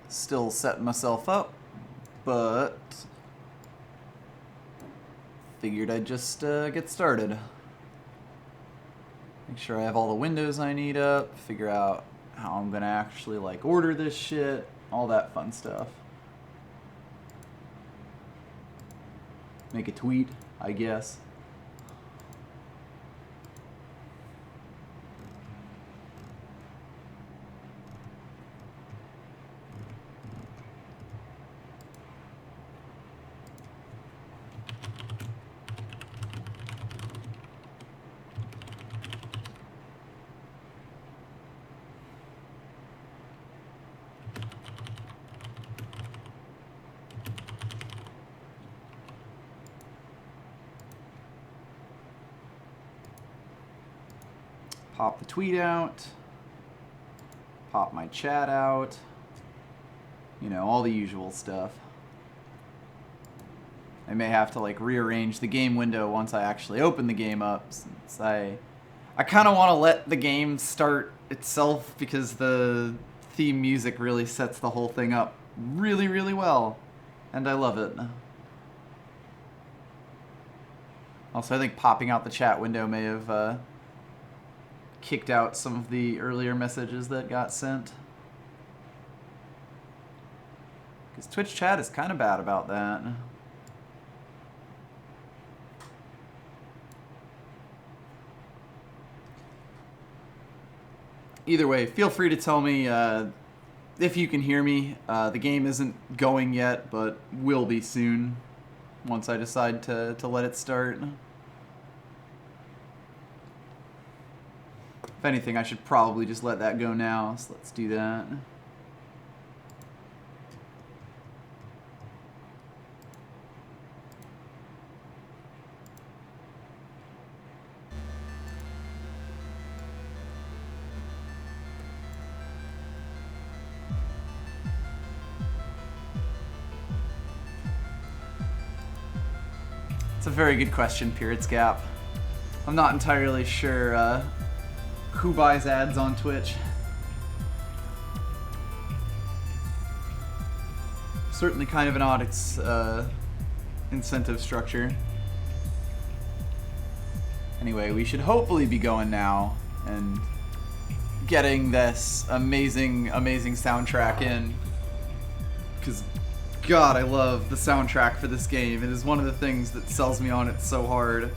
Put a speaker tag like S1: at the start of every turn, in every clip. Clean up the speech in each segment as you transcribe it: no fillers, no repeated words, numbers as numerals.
S1: Still setting myself up, but figured I'd just get started. Make sure I have all the windows I need up, figure out how I'm gonna actually like order this shit, all that fun stuff. Make a tweet, I guess. Pop the tweet out, pop my chat out, you know, all the usual stuff. I may have to like rearrange the game window once I actually open the game up, since I kind of want to let the game start itself because the theme music really sets the whole thing up really, really well, and I love it. Also, I think popping out the chat window may have kicked out some of the earlier messages that got sent. Because Twitch chat is kind of bad about that. Either way, feel free to tell me if you can hear me. The game isn't going yet, but will be soon once I decide to let it start. If anything, I should probably just let that go now, so let's do that. It's a very good question, Pirates Gap. I'm not entirely sure who buys ads on Twitch. Certainly kind of an odd incentive structure. Anyway, we should hopefully be going now and getting this amazing, amazing soundtrack in. Because, God, I love the soundtrack for this game. It is one of the things that sells me on it so hard.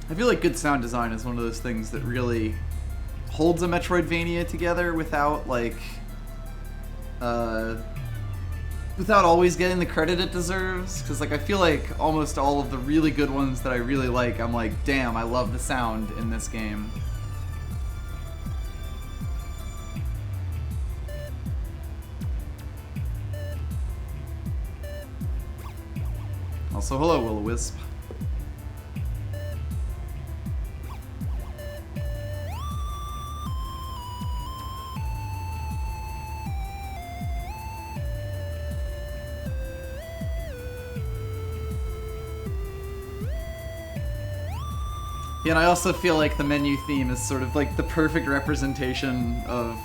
S1: I feel like good sound design is one of those things that really holds a Metroidvania together without like without always getting the credit it deserves. Because like I feel like almost all of the really good ones that I really like, I'm like, damn, I love the sound in this game. Also, hello, Will-O-Wisp. Yeah, and I also feel like the menu theme is sort of like the perfect representation of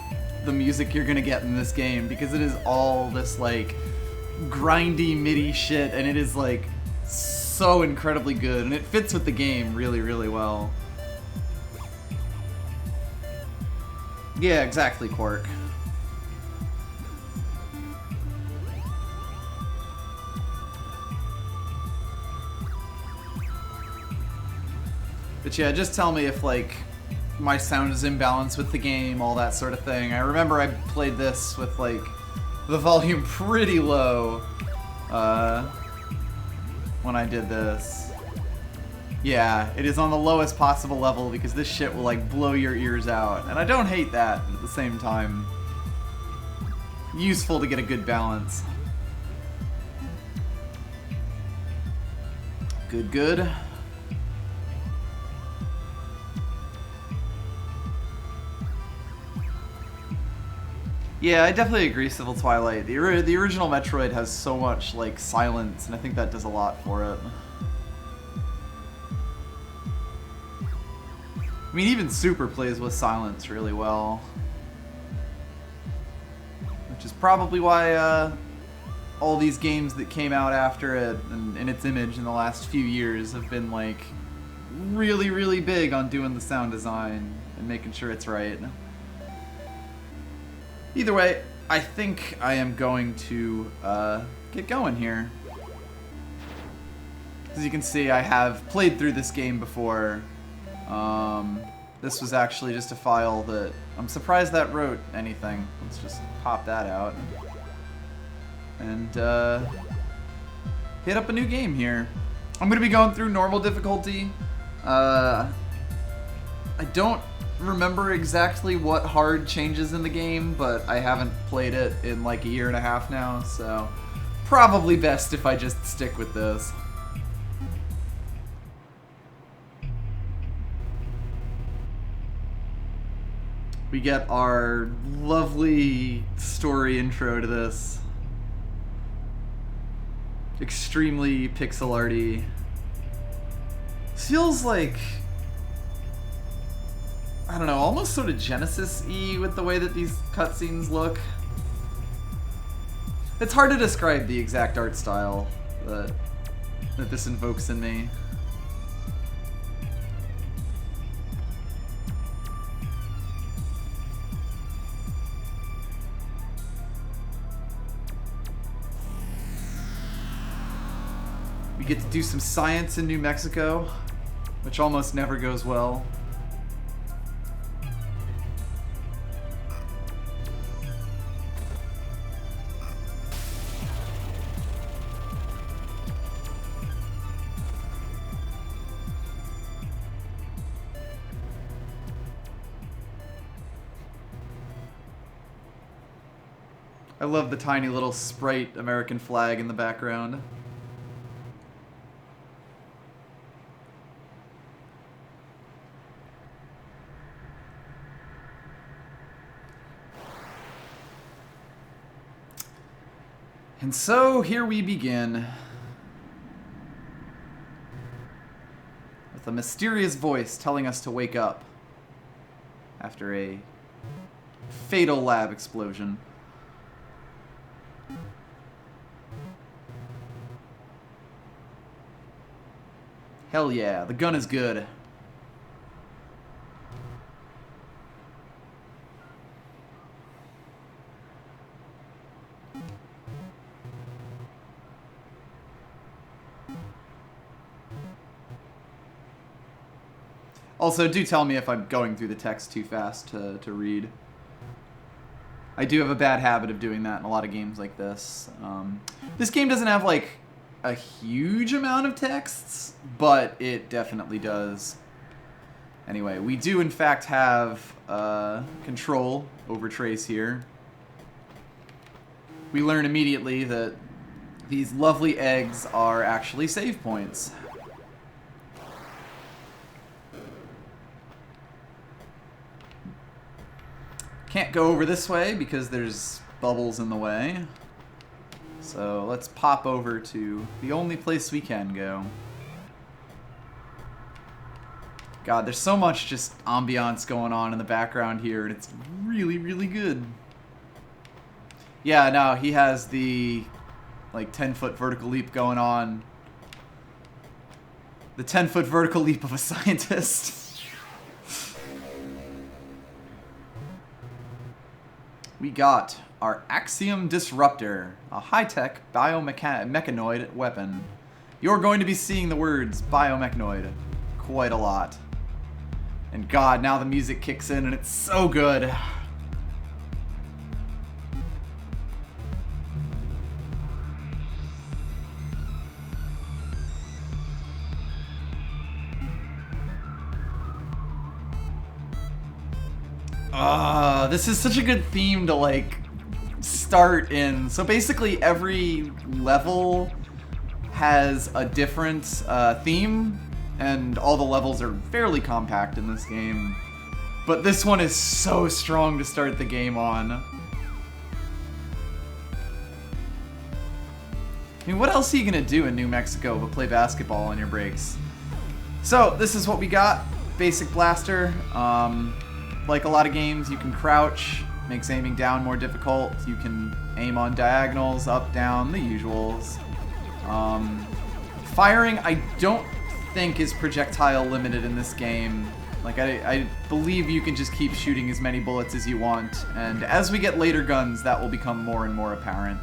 S1: the music you're gonna get in this game, because it is all this like grindy MIDI shit, and it is like so incredibly good, and it fits with the game really, really well. Yeah, exactly, Quark. But yeah, just tell me if like my sound is imbalanced with the game, all that sort of thing. I remember I played this with like the volume pretty low when I did this. Yeah, it is on the lowest possible level because this shit will like blow your ears out. And I don't hate that, but at the same time, useful to get a good balance. Good, good. Yeah, I definitely agree, Civil Twilight. The original Metroid has so much, like, silence, and I think that does a lot for it. I mean, even Super plays with silence really well. Which is probably why all these games that came out after it and in its image in the last few years have been like really, really big on doing the sound design and making sure it's right. Either way, I think I am going to get going here. As you can see, I have played through this game before. This was actually just a file that I'm surprised that wrote anything. Let's just pop that out and hit up a new game here. I'm going to be going through normal difficulty. I don't remember exactly what hard changes in the game, but I haven't played it in like a year and a half now, so probably best if I just stick with this. We get our lovely story intro to this. Extremely pixel arty. Feels like, I don't know, almost sort of Genesis-y with the way that these cutscenes look. It's hard to describe the exact art style that this invokes in me. We get to do some science in New Mexico, which almost never goes well. I love the tiny little Sprite American flag in the background. And so, here we begin. With a mysterious voice telling us to wake up after a fatal lab explosion. Hell yeah, the gun is good. Also, do tell me if I'm going through the text too fast to read. I do have a bad habit of doing that in a lot of games like this. This game doesn't have, like, a huge amount of texts, but it definitely does. Anyway, we do in fact have control over Trace here. We learn immediately that these lovely eggs are actually save points. Can't go over this way because there's bubbles in the way. So let's pop over to the only place we can go. God, there's so much just ambiance going on in the background here, and it's really, really good. Yeah, no, he has the, like, 10-foot vertical leap going on. The 10-foot vertical leap of a scientist. We got our Axiom Disruptor, a high-tech biomechanoid weapon. You're going to be seeing the words biomechanoid quite a lot. And God, now the music kicks in and it's so good. This is such a good theme to, like, start in. So basically every level has a different theme, and all the levels are fairly compact in this game. But this one is so strong to start the game on. I mean, what else are you gonna do in New Mexico but play basketball on your breaks? So, this is what we got. basic blaster. Like a lot of games, you can crouch, makes aiming down more difficult. You can aim on diagonals, up, down, the usuals. Firing, I don't think is projectile limited in this game. Like, I believe you can just keep shooting as many bullets as you want, and as we get later guns, that will become more and more apparent.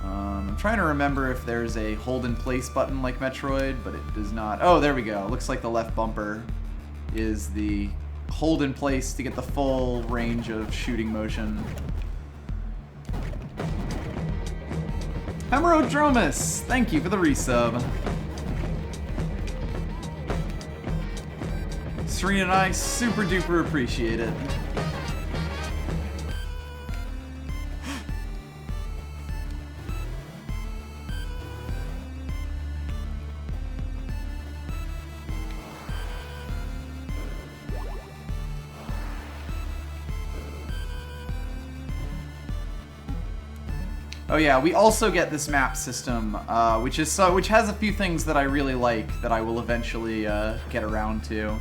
S1: I'm trying to remember if there's a hold in place button like Metroid, but it does not. Oh, there we go. Looks like the left bumper is the hold in place to get the full range of shooting motion. Hemerodromus, thank you for the resub. Serena and I super duper appreciate it. Oh yeah, we also get this map system, which has a few things that I really like that I will eventually get around to.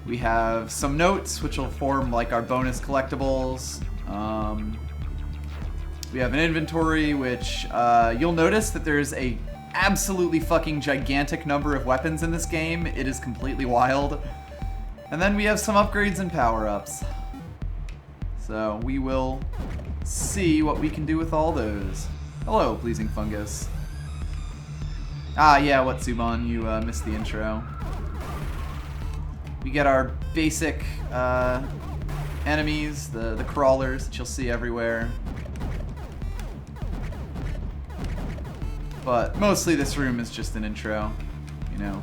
S1: We have some notes, which will form like our bonus collectibles. We have an inventory, which you'll notice that there's a absolutely fucking gigantic number of weapons in this game. It is completely wild. And then we have some upgrades and power-ups. So we will see what we can do with all those. Hello, pleasing fungus. Ah, yeah, Watsubon, you missed the intro. We get our basic enemies, the crawlers that you'll see everywhere. But mostly this room is just an intro, you know.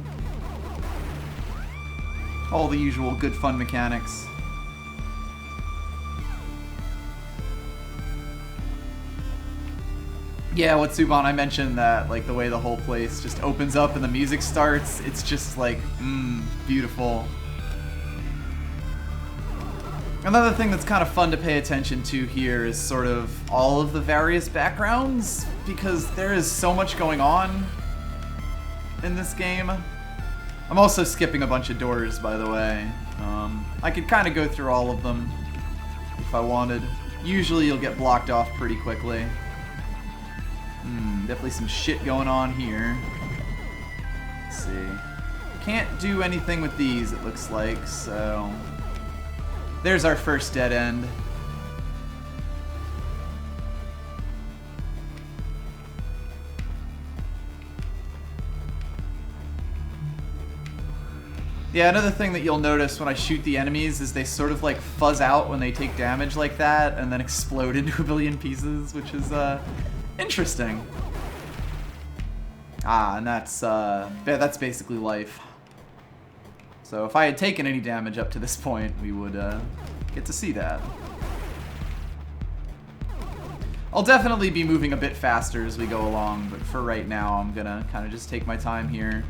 S1: All the usual good fun mechanics. Yeah, Watsubon, I mentioned that, like, the way the whole place just opens up and the music starts, it's just like, beautiful. Another thing that's kind of fun to pay attention to here is sort of all of the various backgrounds, because there is so much going on in this game. I'm also skipping a bunch of doors, by the way. I could kind of go through all of them if I wanted. Usually you'll get blocked off pretty quickly. Definitely some shit going on here. Let's see. Can't do anything with these, it looks like, so... There's our first dead end. Yeah, another thing that you'll notice when I shoot the enemies is they sort of like fuzz out when they take damage like that and then explode into a billion pieces, which is interesting. Ah, and that's basically life. So if I had taken any damage up to this point, we would get to see that. I'll definitely be moving a bit faster as we go along, but for right now, I'm gonna kind of just take my time here.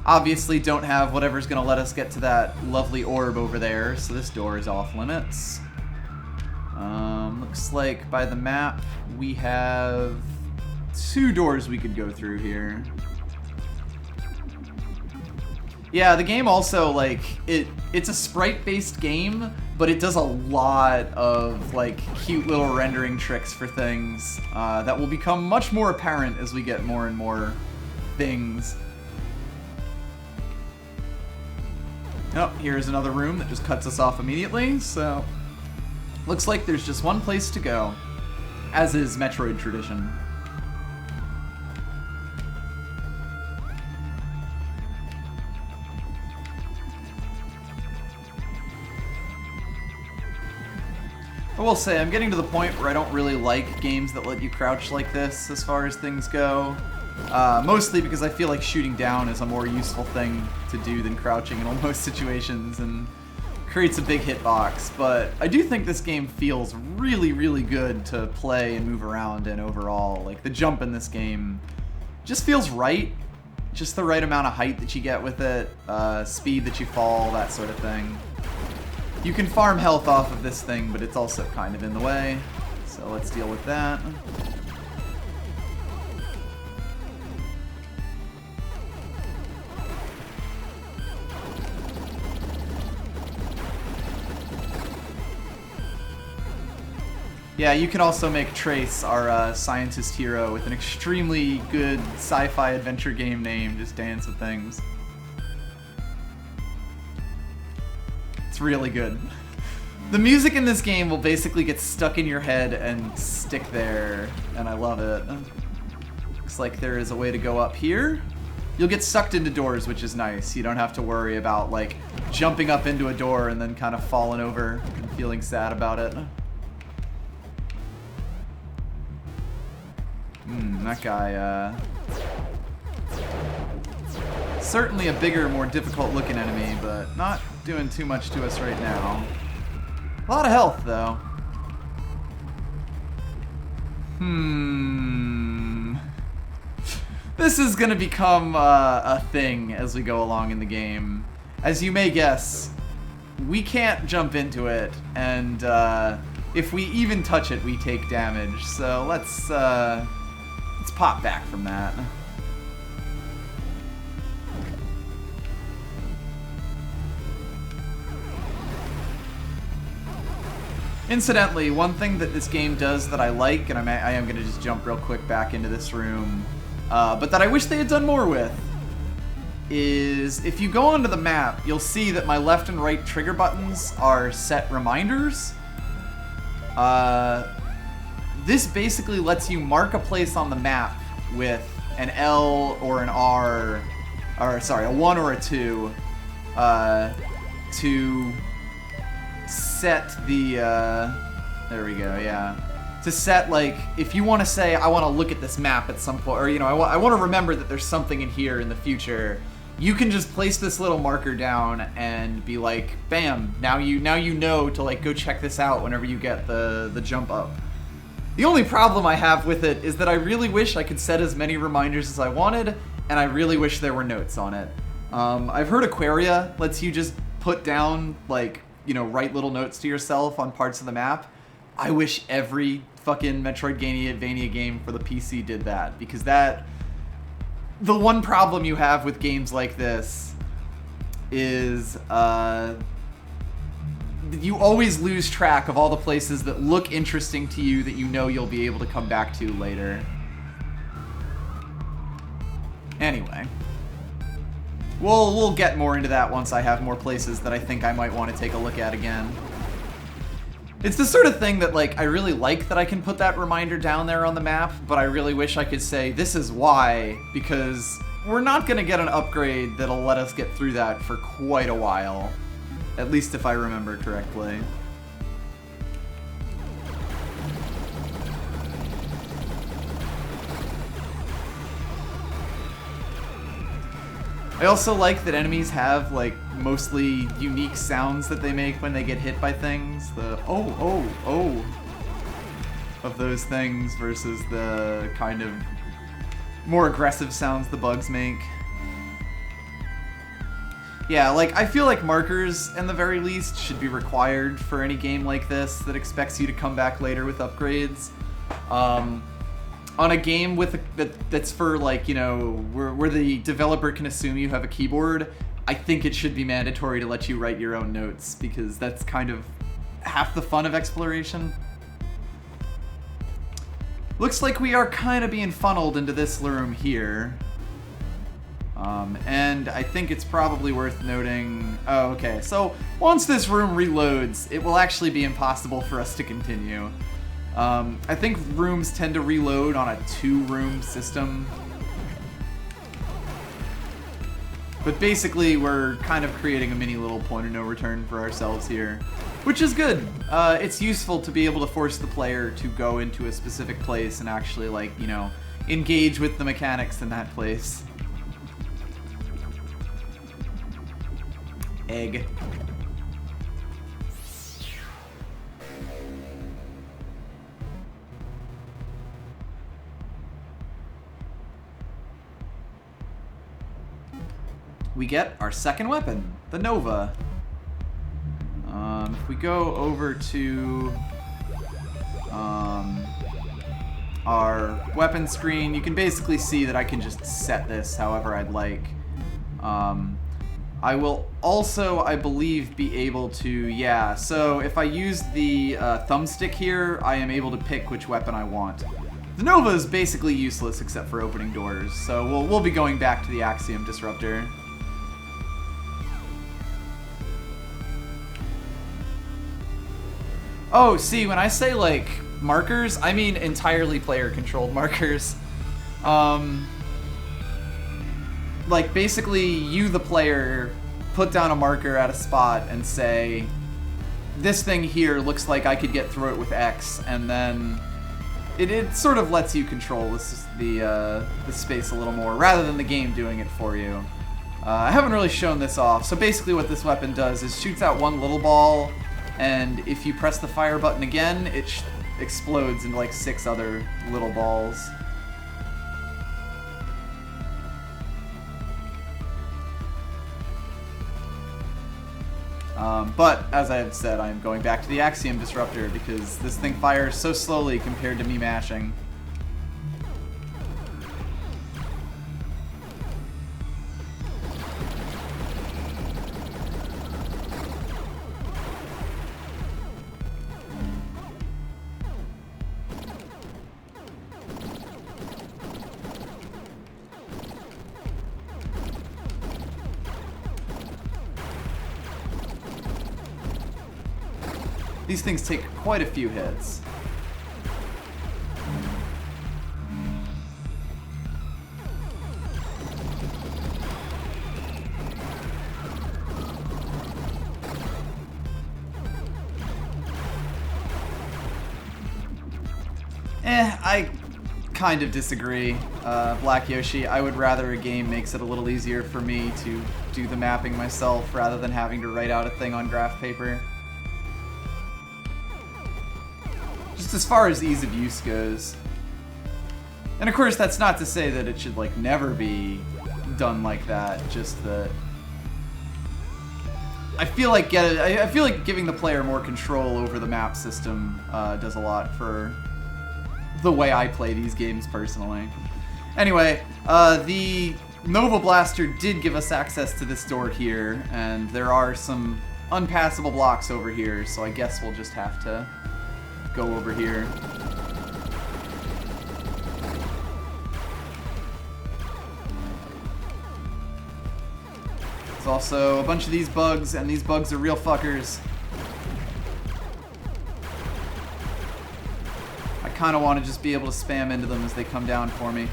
S1: Obviously, don't have whatever's gonna let us get to that lovely orb over there, so this door is off limits. Looks like by the map, we have 2 doors we could go through here. Yeah, the game also, like, it's a sprite-based game, but it does a lot of, like, cute little rendering tricks for things that will become much more apparent as we get more and more things. Oh, here's another room that just cuts us off immediately, so... Looks like there's just one place to go, as is Metroid tradition. I will say, I'm getting to the point where I don't really like games that let you crouch like this as far as things go. Mostly because I feel like shooting down is a more useful thing to do than crouching in almost situations and creates a big hitbox. But I do think this game feels really, really good to play and move around in overall. Like, the jump in this game just feels right. Just the right amount of height that you get with it, speed that you fall, that sort of thing. You can farm health off of this thing, but it's also kind of in the way. So let's deal with that. Yeah, you can also make Trace, our scientist hero, with an extremely good sci-fi adventure game name, just Dance with Things. It's really good. The music in this game will basically get stuck in your head and stick there, and I love it. Looks like there is a way to go up here. You'll get sucked into doors, which is nice. You don't have to worry about, like, jumping up into a door and then kind of falling over and feeling sad about it. That guy, certainly a bigger, more difficult looking enemy, but not doing too much to us right now. A lot of health, though. This is gonna become a thing as we go along in the game. As you may guess, we can't jump into it, and if we even touch it, we take damage. So let's pop back from that. Incidentally, one thing that this game does that I like, and I am going to just jump real quick back into this room, but that I wish they had done more with, is if you go onto the map, you'll see that my left and right trigger buttons are set reminders. This basically lets you mark a place on the map with an L or an R, or sorry, a 1 or a 2, to set the, there we go, yeah. To set, like, if you want to say, I want to look at this map at some point, or, you know, I want to remember that there's something in here in the future, you can just place this little marker down and be like, bam, now you know to, like, go check this out whenever you get the jump up. The only problem I have with it is that I really wish I could set as many reminders as I wanted, and I really wish there were notes on it. I've heard Aquaria lets you just put down, like, you know, write little notes to yourself on parts of the map. I wish every fucking Metroidvania game for the PC did that, because the one problem you have with games like this is, you always lose track of all the places that look interesting to you that you know you'll be able to come back to later. Anyway. We'll get more into that once I have more places that I think I might want to take a look at again. It's the sort of thing that, like, I really like that I can put that reminder down there on the map, but I really wish I could say, this is why, because we're not going to get an upgrade that'll let us get through that for quite a while. At least if I remember correctly. I also like that enemies have, like, mostly unique sounds that they make when they get hit by things. The oh of those things versus the kind of more aggressive sounds the bugs make. Yeah, like, I feel like markers, in the very least, should be required for any game like this that expects you to come back later with upgrades. On a game with that's for, like, you know, where the developer can assume you have a keyboard, I think it should be mandatory to let you write your own notes, because that's kind of half the fun of exploration. Looks like we are kind of being funneled into this room here. And I think it's probably worth noting... Oh, okay. So, once this room reloads, it will actually be impossible for us to continue. I think rooms tend to reload on a 2-room system. But basically, we're kind of creating a mini little point of no return for ourselves here. Which is good. It's useful to be able to force the player to go into a specific place and actually, like, you know, engage with the mechanics in that place. Egg. We get our second weapon, the Nova. If we go over to our weapon screen, you can basically see that I can just set this however I'd like. I will also, I believe, be able to, yeah. So if I use the thumbstick here, I am able to pick which weapon I want. The Nova is basically useless except for opening doors, so we'll be going back to the Axiom Disruptor. Oh, see, when I say, like, markers, I mean entirely player-controlled markers. Like, basically, you, the player, put down a marker at a spot and say, this thing here looks like I could get through it with X, and then it sort of lets you control the space a little more, rather than the game doing it for you. I haven't really shown this off, so basically what this weapon does is shoots out one little ball, and if you press the fire button again, it explodes into like 6 other little balls. But, as I have said, I am going back to the Axiom Disruptor because this thing fires so slowly compared to me mashing. These things take quite a few hits. I kind of disagree, Black Yoshi. I would rather a game makes it a little easier for me to do the mapping myself rather than having to write out a thing on graph paper. Just as far as ease of use goes. And of course, that's not to say that it should, like, never be done like that, just that I feel like giving the player more control over the map system does a lot for the way I play these games personally. Anyway, the Nova Blaster did give us access to this door here, and there are some unpassable blocks over here, so I guess we'll just have to go over here. There's also a bunch of these bugs, and these bugs are real fuckers. I kind of want to just be able to spam into them as they come down for me.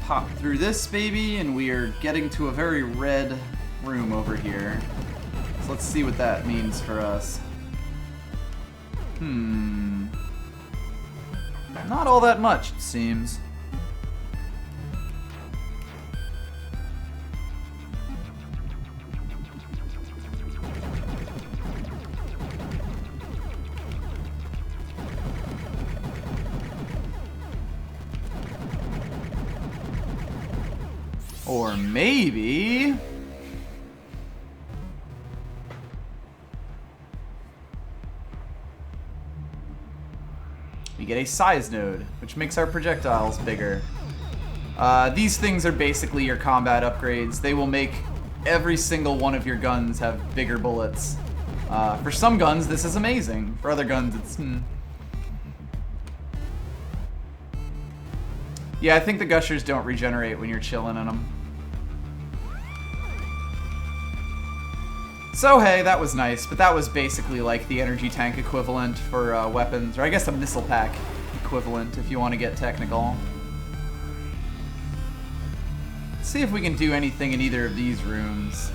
S1: Pop through this baby, and we are getting to a very red room over here. So let's see what that means for us. Not all that much, it seems. Or maybe... we get a size node, which makes our projectiles bigger. These things are basically your combat upgrades. They will make every single one of your guns have bigger bullets. For some guns, this is amazing. For other guns, it's... Yeah, I think the gushers don't regenerate when you're chilling in them. So hey, that was nice, but that was basically like the energy tank equivalent for weapons, or I guess a missile pack equivalent if you want to get technical. Let's see if we can do anything in either of these rooms.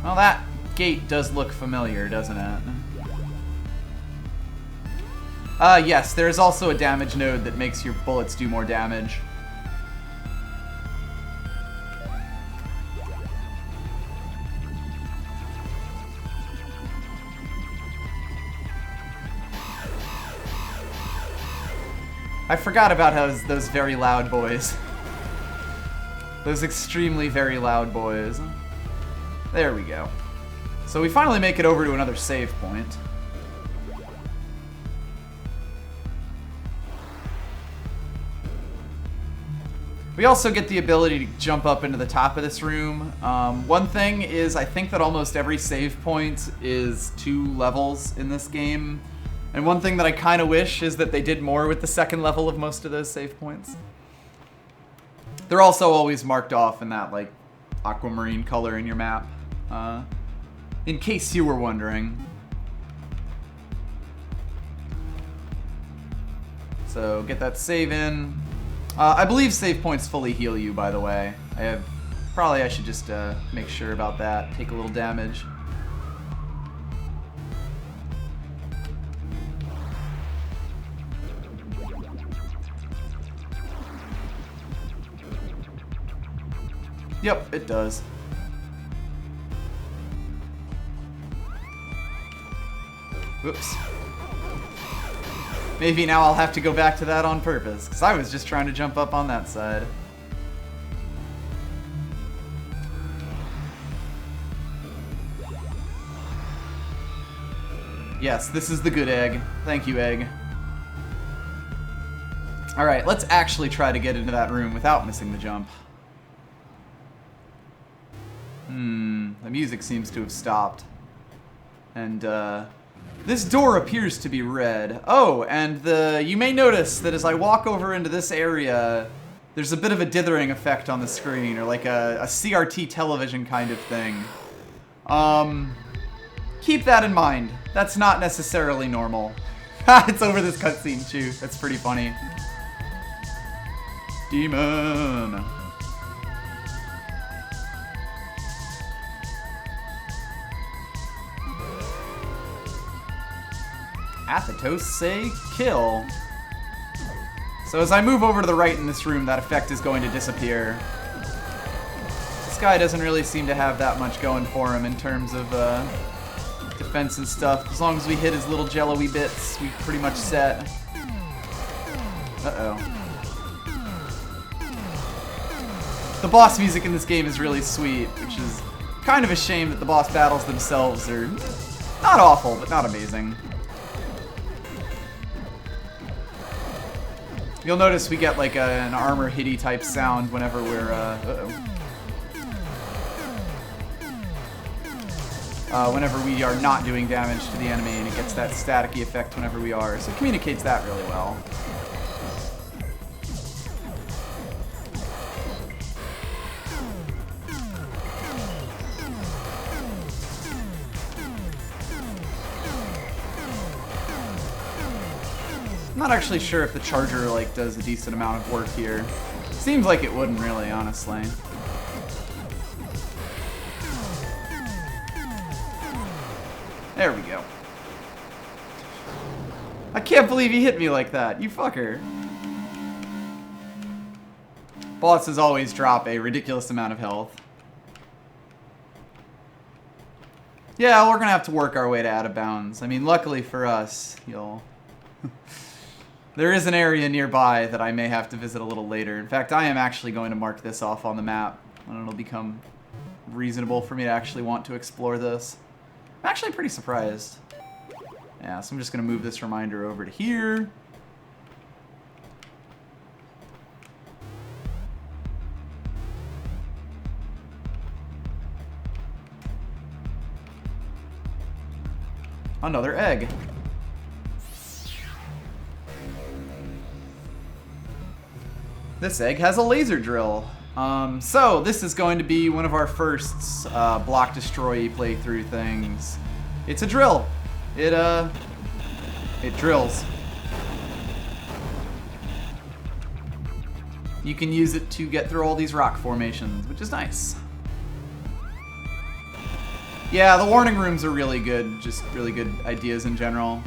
S1: Well, that gate does look familiar, doesn't it? Yes, there is also a damage node that makes your bullets do more damage. I forgot about those very loud boys. Those extremely very loud boys. There we go. So we finally make it over to another save point. We also get the ability to jump up into the top of this room. One thing is, I think that almost every save point is 2 levels in this game. And one thing that I kind of wish is that they did more with the second level of most of those save points. They're also always marked off in that, like, aquamarine color in your map. In case you were wondering. So, get that save in. I believe save points fully heal you, by the way. I should just make sure about that. Take a little damage. Yep, it does. Whoops. Maybe now I'll have to go back to that on purpose, because I was just trying to jump up on that side. Yes, this is the good egg. Thank you, egg. Alright, let's actually try to get into that room without missing the jump. The music seems to have stopped. And, this door appears to be red. Oh, and you may notice that as I walk over into this area, there's a bit of a dithering effect on the screen, or like a CRT television kind of thing. Keep that in mind. That's not necessarily normal. It's over this cutscene too. That's pretty funny. Demon. Athetos say kill. So as I move over to the right in this room, that effect is going to disappear. This guy doesn't really seem to have that much going for him in terms of defense and stuff. As long as we hit his little jello-y bits, we pretty much set. Uh-oh. The boss music in this game is really sweet, which is kind of a shame that the boss battles themselves are not awful, but not amazing. You'll notice we get like an armor hitty type sound whenever we're, whenever we are not doing damage to the enemy, and it gets that staticky effect whenever we are, so it communicates that really well. I'm not actually sure if the charger like does a decent amount of work here. Seems like it wouldn't really, honestly. There we go. I can't believe he hit me like that, you fucker. Bosses always drop a ridiculous amount of health. Yeah, we're gonna have to work our way to out of bounds. I mean, luckily for us, there is an area nearby that I may have to visit a little later. In fact, I am actually going to mark this off on the map, and it'll become reasonable for me to actually want to explore this. I'm actually pretty surprised. Yeah, so I'm just going to move this reminder over to here. Another egg. This egg has a laser drill. So this is going to be one of our first block destroy playthrough things. It's a drill. It drills. You can use it to get through all these rock formations, which is nice. Yeah, the warning rooms are really good, just really good ideas in general.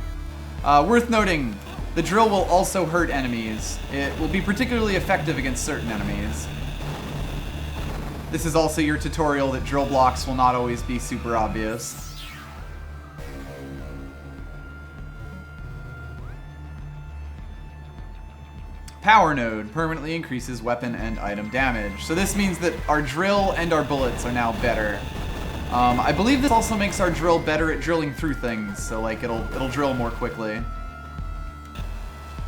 S1: Worth noting, the drill will also hurt enemies. It will be particularly effective against certain enemies. This is also your tutorial that drill blocks will not always be super obvious. Power node permanently increases weapon and item damage. So this means that our drill and our bullets are now better. I believe this also makes our drill better at drilling through things, so like it'll drill more quickly.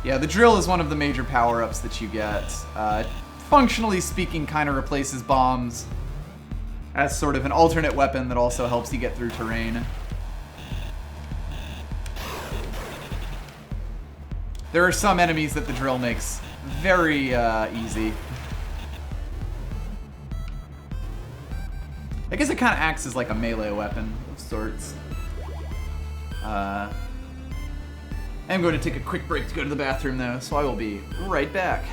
S1: Yeah, the drill is one of the major power-ups that you get. Functionally speaking, kind of replaces bombs as sort of an alternate weapon that also helps you get through terrain. There are some enemies that the drill makes very easy. I guess it kind of acts as like a melee weapon of sorts. I'm going to take a quick break to go to the bathroom though, so I will be right back.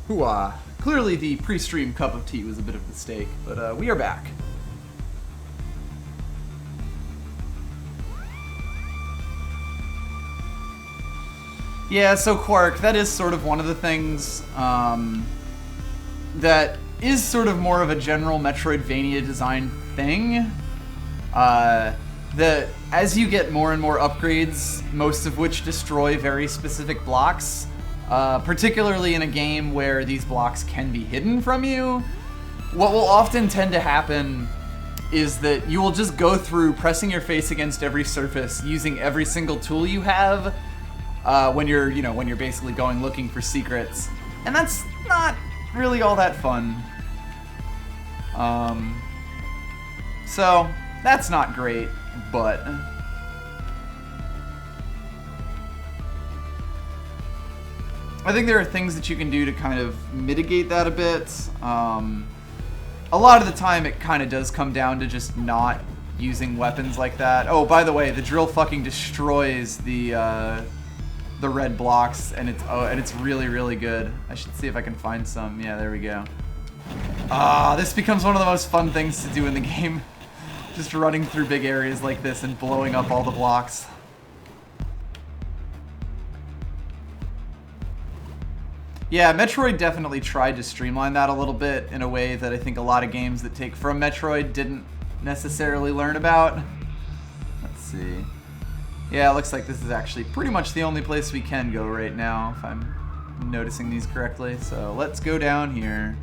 S1: Hooah. Clearly the pre-stream cup of tea was a bit of a mistake, but we are back. Yeah, so Quark, that is sort of one of the things that is sort of more of a general Metroidvania design thing. That as you get more and more upgrades, most of which destroy very specific blocks, particularly in a game where these blocks can be hidden from you, what will often tend to happen is that you will just go through pressing your face against every surface, using every single tool you have when you're basically going looking for secrets, and that's not really all that fun. So that's not great, but I think there are things that you can do to kind of mitigate that a bit. A lot of the time it kind of does come down to just not using weapons like that. Oh, by the way, the drill fucking destroys the red blocks, and it's really, really good. I should see if I can find some. Yeah, there we go. This becomes one of the most fun things to do in the game. Just running through big areas like this and blowing up all the blocks. Yeah, Metroid definitely tried to streamline that a little bit in a way that I think a lot of games that take from Metroid didn't necessarily learn about. Let's see. Yeah, it looks like this is actually pretty much the only place we can go right now, if I'm noticing these correctly. So let's go down here.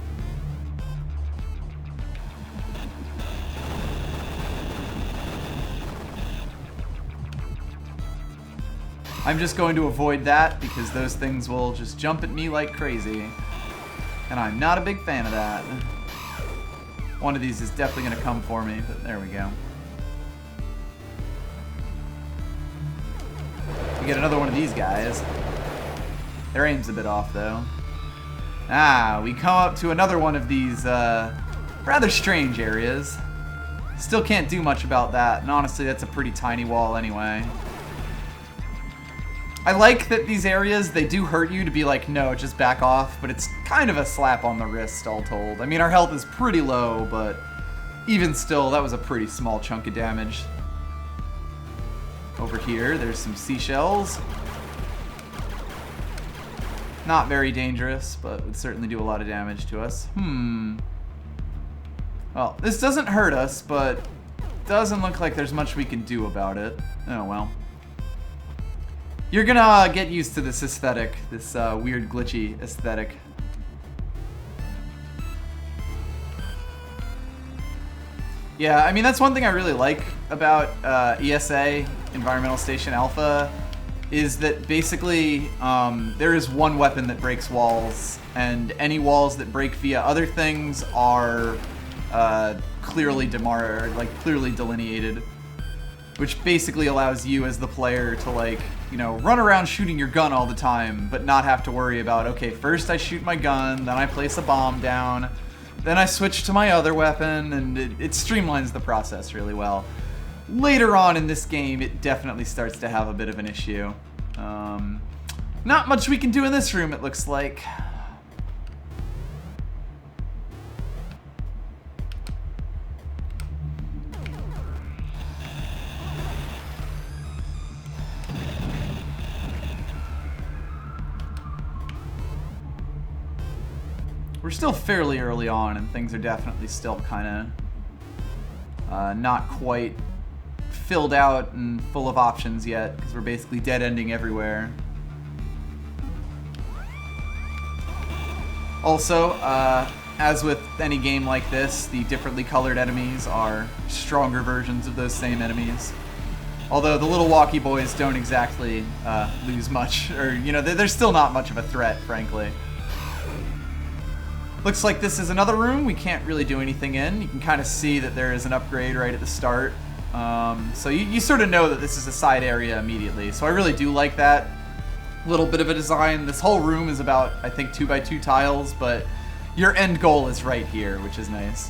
S1: I'm just going to avoid that because those things will just jump at me like crazy. And I'm not a big fan of that. One of these is definitely going to come for me, but there we go. We get another one of these guys. Their aim's a bit off, though. We come up to another one of these rather strange areas. Still can't do much about that, and honestly, that's a pretty tiny wall anyway. I like that these areas, they do hurt you to be like, no, just back off, but it's kind of a slap on the wrist, all told. I mean, our health is pretty low, but even still, that was a pretty small chunk of damage. Over here, there's some seashells. Not very dangerous, but would certainly do a lot of damage to us. Well, this doesn't hurt us, but doesn't look like there's much we can do about it. Oh well. You're gonna get used to this aesthetic, this weird glitchy aesthetic. Yeah, I mean, that's one thing I really like about ESA, Environmental Station Alpha, is that basically there is one weapon that breaks walls, and any walls that break via other things are clearly clearly delineated, which basically allows you as the player to, like, you know, run around shooting your gun all the time, but not have to worry about, okay, first I shoot my gun, then I place a bomb down, then I switch to my other weapon, and it streamlines the process really well. Later on in this game, it definitely starts to have a bit of an issue. Not much we can do in this room, it looks like. We're still fairly early on, and things are definitely still kind of not quite filled out and full of options yet, because we're basically dead-ending everywhere. Also, as with any game like this, the differently colored enemies are stronger versions of those same enemies. Although the little walkie boys don't exactly lose much, or, you know, they're still not much of a threat, frankly. Looks like this is another room we can't really do anything in. You can kind of see that there is an upgrade right at the start. So you sort of know that this is a side area immediately. So I really do like that little bit of a design. This whole room is about, I think, 2x2 tiles, but your end goal is right here, which is nice.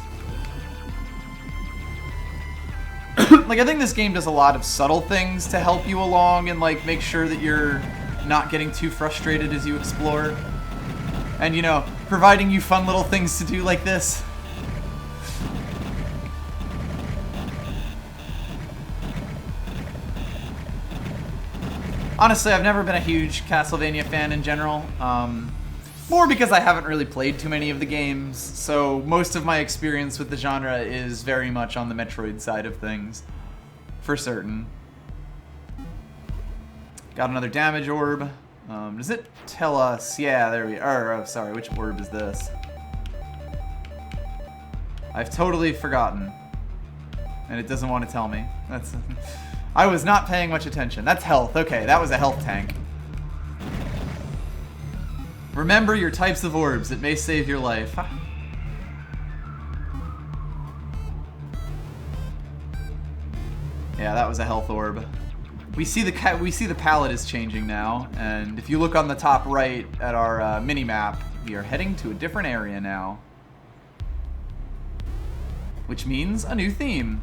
S1: Like, I think this game does a lot of subtle things to help you along and, like, make sure that you're not getting too frustrated as you explore. And, you know, providing you fun little things to do like this. Honestly, I've never been a huge Castlevania fan in general. More because I haven't really played too many of the games, so most of my experience with the genre is very much on the Metroid side of things. For certain. Got another damage orb. Does it tell us? Yeah, there we are. Oh, sorry, which orb is this? I've totally forgotten. And it doesn't want to tell me. That's... I was not paying much attention. That's health. Okay, that was a health tank. Remember your types of orbs. It may save your life. Yeah, that was a health orb. We see the palette is changing now, and if you look on the top right at our mini-map, we are heading to a different area now. Which means a new theme.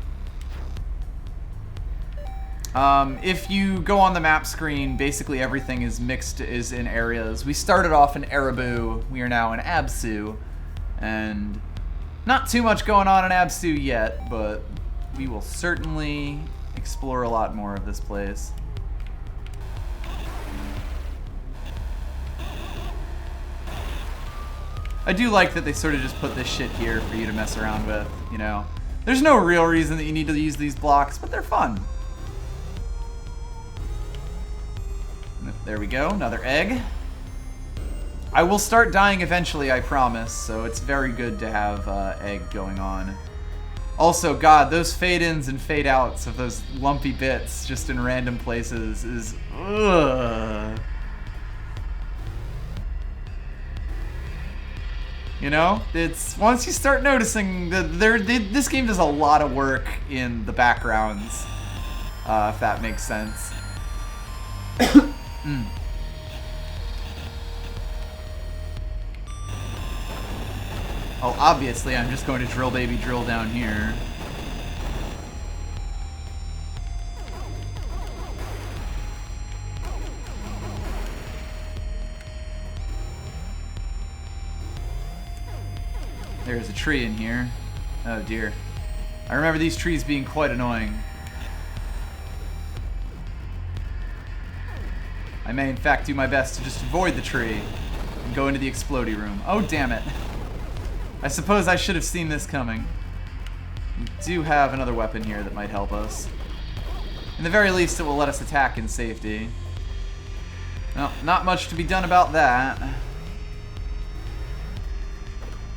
S1: If you go on the map screen, basically everything is in areas. We started off in Ereboo, we are now in Absu, and not too much going on in Absu yet, but we will certainly explore a lot more of this place. I do like that they sort of just put this shit here for you to mess around with, you know. There's no real reason that you need to use these blocks, but they're fun. There we go, another egg. I will start dying eventually, I promise, so it's very good to have egg going on. Also, God, those fade-ins and fade-outs of those lumpy bits just in random places is... ugh. You know, it's once you start noticing that this game does a lot of work in the backgrounds, if that makes sense. Oh, obviously, I'm just going to drill baby drill down here. There's a tree in here. Oh dear. I remember these trees being quite annoying. I may in fact do my best to just avoid the tree and go into the explodey room. Oh damn it. I suppose I should have seen this coming. We do have another weapon here that might help us. In the very least, it will let us attack in safety. Well, not much to be done about that.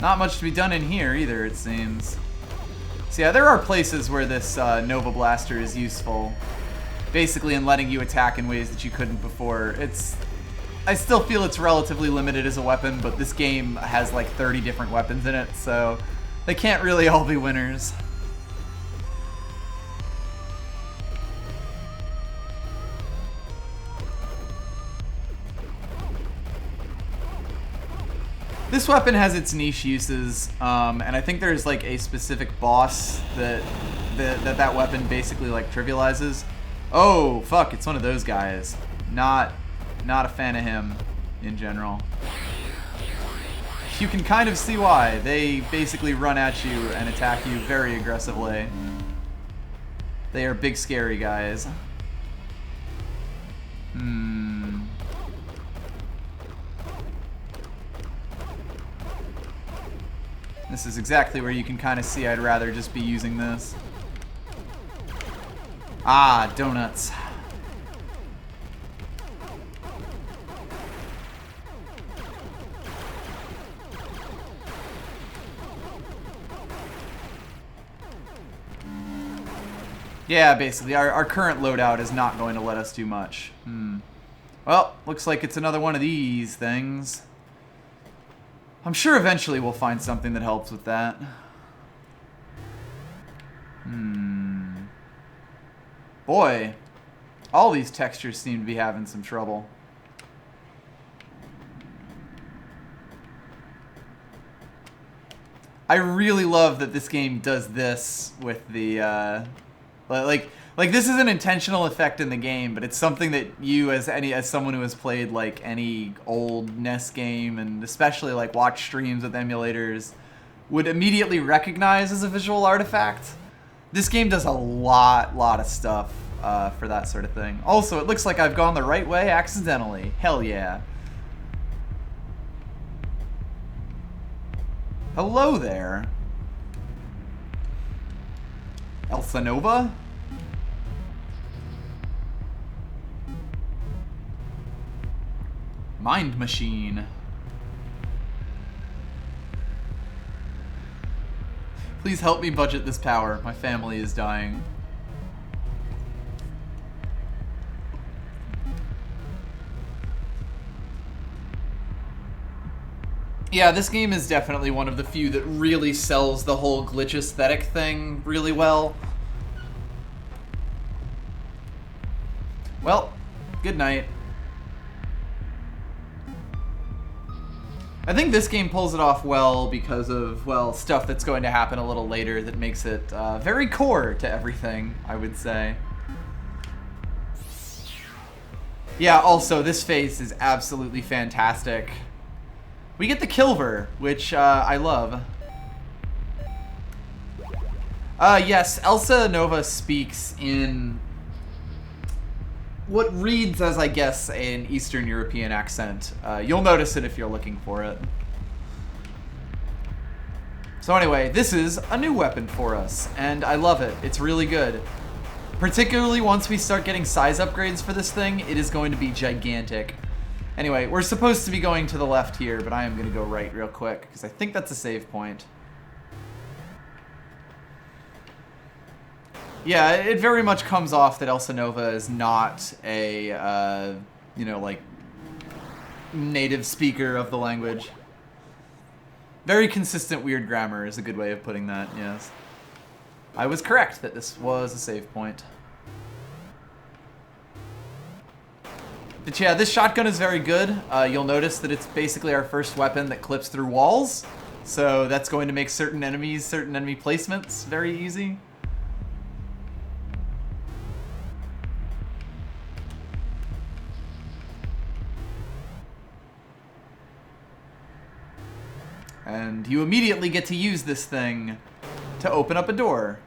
S1: Not much to be done in here either, it seems. So yeah, there are places where this Nova Blaster is useful. Basically in letting you attack in ways that you couldn't before. I still feel it's relatively limited as a weapon, but this game has like 30 different weapons in it, so They can't really all be winners. This weapon has its niche uses, and I think there's like a specific boss that weapon basically like trivializes. Oh fuck! It's one of those guys. Not a fan of him in general. You can kind of see why. They basically run at you and attack you very aggressively. They are big scary guys. This is exactly where you can kind of see I'd rather just be using this. Ah, donuts. Yeah, basically, our current loadout is not going to let us do much. Well, looks like it's another one of these things. I'm sure eventually we'll find something that helps with that. Boy, all these textures seem to be having some trouble. I really love that this game does this with the, like this is an intentional effect in the game, but it's something that you, as someone who has played like any old NES game, and especially like watch streams with emulators, would immediately recognize as a visual artifact. This game does a lot of stuff for that sort of thing. Also, it looks like I've gone the right way accidentally. Hell yeah. Hello there. Elsa Nova? Mind Machine. Please help me budget this power. My family is dying. Yeah, this game is definitely one of the few that really sells the whole glitch aesthetic thing really well. Well, good night. I think this game pulls it off well because of, well, stuff that's going to happen a little later that makes it very core to everything, I would say. Yeah, also, this face is absolutely fantastic. We get the Kilver, which I love. Yes, Elsa Nova speaks in what reads as, I guess, an Eastern European accent. You'll notice it if you're looking for it. So anyway, this is a new weapon for us, and I love it. It's really good. Particularly once we start getting size upgrades for this thing, it is going to be gigantic. Anyway, we're supposed to be going to the left here, but I am going to go right real quick, because I think that's a save point. Yeah, it very much comes off that Elsa Nova is not a, you know, like, native speaker of the language. Very consistent weird grammar is a good way of putting that, yes. I was correct that this was a save point. But yeah, this shotgun is very good. You'll notice that it's basically our first weapon that clips through walls. So that's going to make certain enemy placements very easy. And you immediately get to use this thing to open up a door.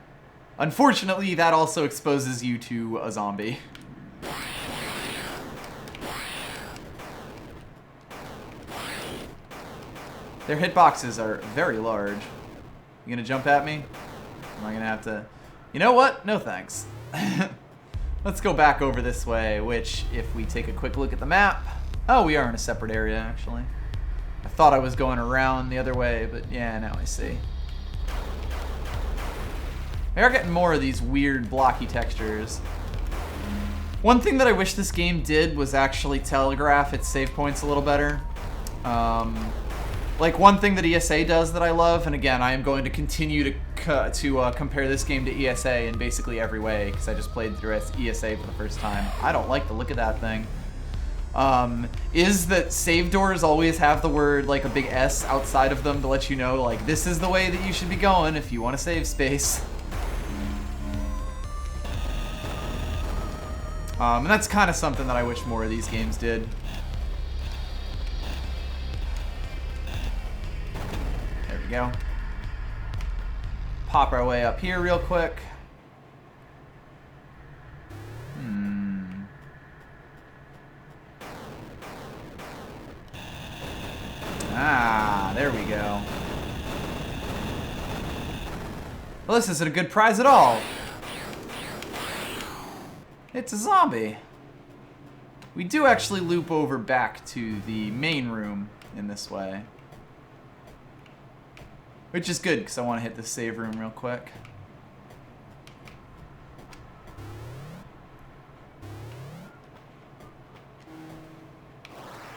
S1: Unfortunately, that also exposes you to a zombie. Their hitboxes are very large. You gonna jump at me? Am I gonna have to... You know what? No thanks. Let's go back over this way, which, if we take a quick look at the map... Oh, we are in a separate area, actually. I thought I was going around the other way, but yeah, now I see. We are getting more of these weird blocky textures. One thing that I wish this game did was actually telegraph its save points a little better. Like, one thing that ESA does that I love, and again, I am going to continue to compare this game to ESA in basically every way, because I just played through ESA for the first time. I don't like the look of that thing. Is that save doors always have the word, like, a big S outside of them to let you know, like, this is the way that you should be going if you want to save space. And that's kind of something that I wish more of these games did. There we go. Pop our way up here real quick. Ah, there we go. Well, this isn't a good prize at all. It's a zombie. We do actually loop over back to the main room in this way. Which is good, because I want to hit the save room real quick.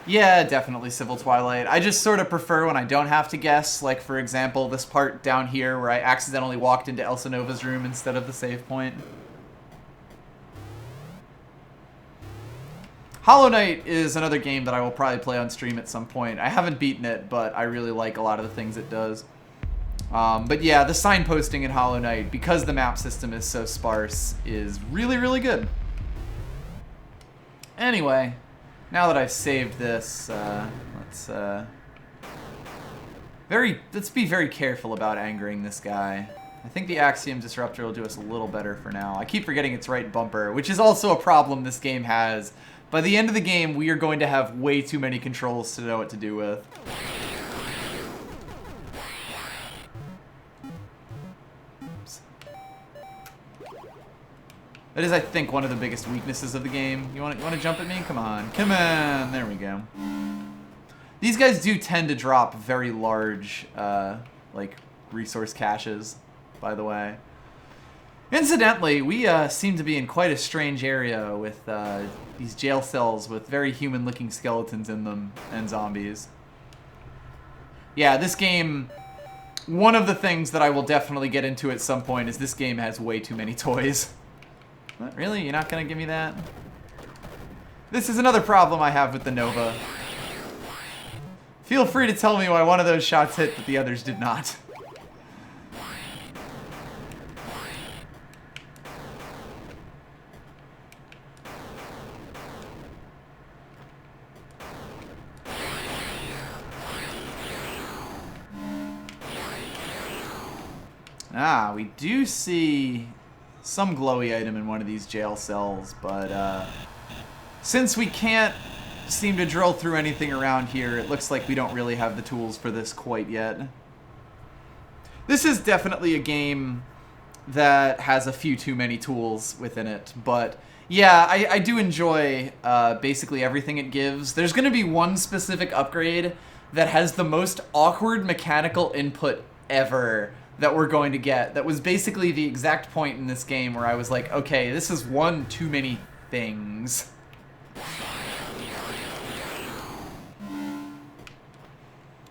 S1: Yeah, definitely Civil Twilight. I just sort of prefer when I don't have to guess. Like, for example, this part down here where I accidentally walked into Elsa Nova's room instead of the save point. Hollow Knight is another game that I will probably play on stream at some point. I haven't beaten it, but I really like a lot of the things it does. But yeah, the signposting in Hollow Knight, because the map system is so sparse, is really, really good. Anyway, now that I've saved this, let's be very careful about angering this guy. I think the Axiom Disruptor will do us a little better for now. I keep forgetting its right bumper, which is also a problem this game has. By the end of the game, we are going to have way too many controls to know what to do with. Oops. That is, I think, one of the biggest weaknesses of the game. You want to jump at me? Come on. Come on. There we go. These guys do tend to drop very large, like, resource caches, by the way. Incidentally, we seem to be in quite a strange area with these jail cells with very human-looking skeletons in them and zombies. Yeah, this game, one of the things that I will definitely get into at some point is this game has way too many toys. What, really? You're not going to give me that? This is another problem I have with the Nova. Feel free to tell me why one of those shots hit but the others did not. Ah, we do see some glowy item in one of these jail cells, but since we can't seem to drill through anything around here, it looks like we don't really have the tools for this quite yet. This is definitely a game that has a few too many tools within it, but yeah, I do enjoy basically everything it gives. There's going to be one specific upgrade that has the most awkward mechanical input ever that we're going to get. That was basically the exact point in this game where I was like, okay, this is one too many things.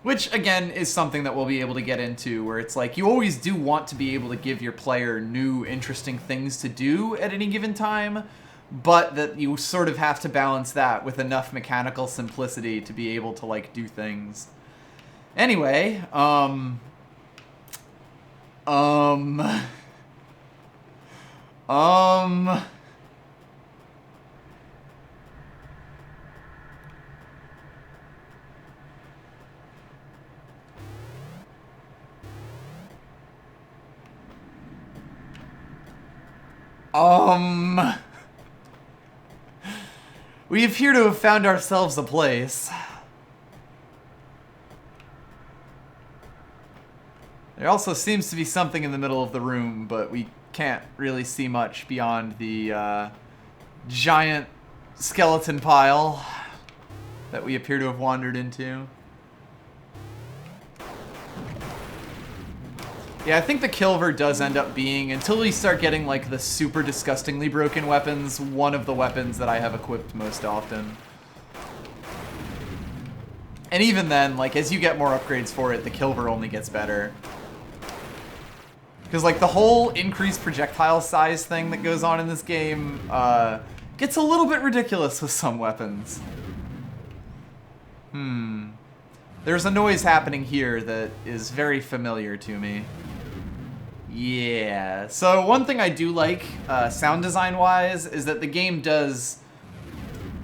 S1: Which, again, is something that we'll be able to get into, where it's like, you always do want to be able to give your player new, interesting things to do at any given time, but that you sort of have to balance that with enough mechanical simplicity to be able to, like, do things. Anyway, we appear to have found ourselves a place. There also seems to be something in the middle of the room, but we can't really see much beyond the giant skeleton pile that we appear to have wandered into. Yeah, I think the Kilver does end up being, until we start getting like the super disgustingly broken weapons, one of the weapons that I have equipped most often. And even then, like, as you get more upgrades for it, the Kilver only gets better. Because, like, the whole increased projectile size thing that goes on in this game gets a little bit ridiculous with some weapons. There's a noise happening here that is very familiar to me. Yeah. So one thing I do like, sound design-wise, is that the game does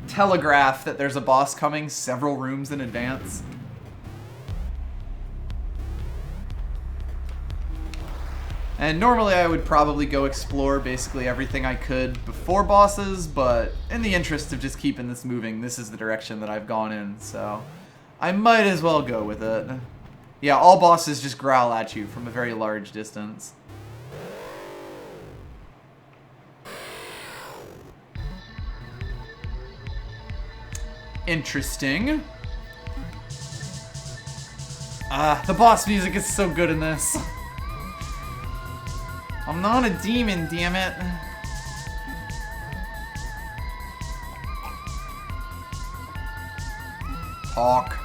S1: telegraph that there's a boss coming several rooms in advance. And normally I would probably go explore basically everything I could before bosses, but in the interest of just keeping this moving, this is the direction that I've gone in, so I might as well go with it. Yeah, all bosses just growl at you from a very large distance. Interesting. The boss music is so good in this. I'm not a demon, damn it. Talk.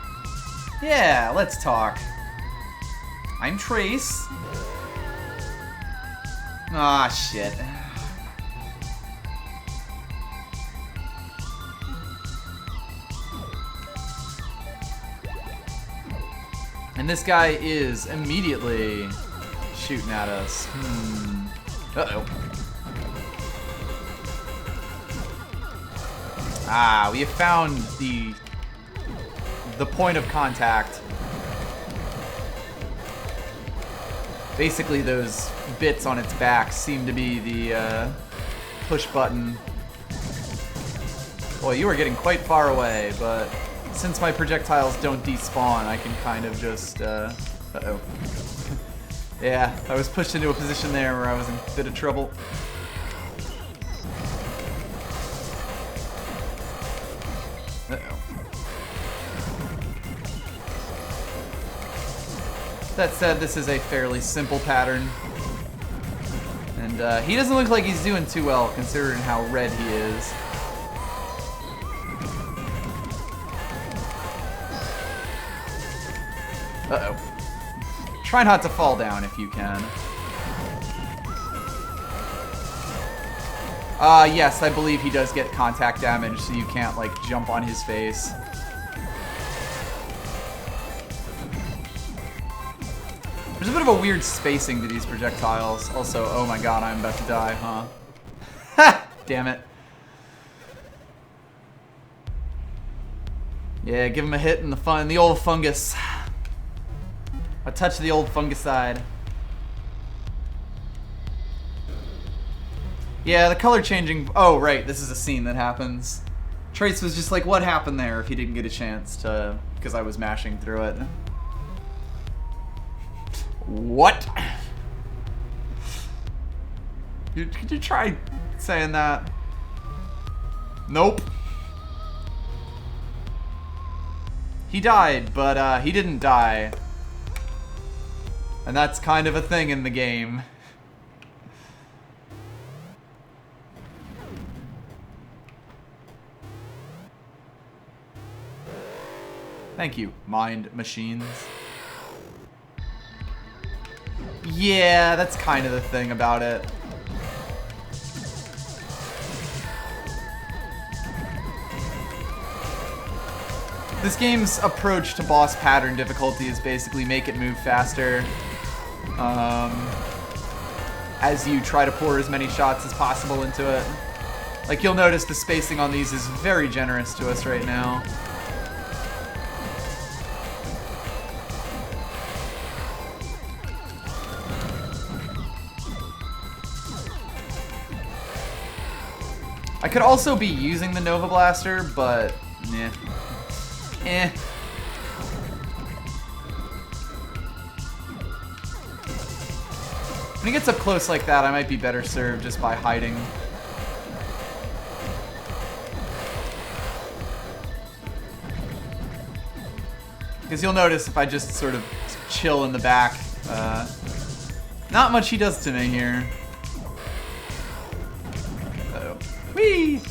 S1: Yeah, let's talk. I'm Trace. Ah, shit. And this guy is immediately shooting at us. Uh-oh. Ah, we have found the point of contact. Basically, those bits on its back seem to be the push button. Boy, you are getting quite far away, but since my projectiles don't despawn, I can kind of just, uh-oh. Yeah, I was pushed into a position there where I was in a bit of trouble. Uh-oh. That said, this is a fairly simple pattern. And he doesn't look like he's doing too well, considering how red he is. Uh-oh. Try not to fall down if you can. Yes, I believe he does get contact damage, so you can't, like, jump on his face. There's a bit of a weird spacing to these projectiles. Also, oh my god, I'm about to die, huh? Ha! Damn it. Yeah, give him a hit in the old fungus. A touch of the old fungicide. Yeah, the color changing... Oh, right, this is a scene that happens. Trace was just like, what happened there if he didn't get a chance to... Because I was mashing through it. What? Could you try saying that? Nope. He died, but he didn't die. And that's kind of a thing in the game. Thank you, mind machines. Yeah, that's kind of the thing about it. This game's approach to boss pattern difficulty is basically make it move faster. As you try to pour as many shots as possible into it. Like, you'll notice the spacing on these is very generous to us right now. I could also be using the Nova Blaster, but nah. Eh. When he gets up close like that, I might be better served just by hiding. Because you'll notice if I just sort of chill in the back, not much he does to me here. Uh-oh. Whee!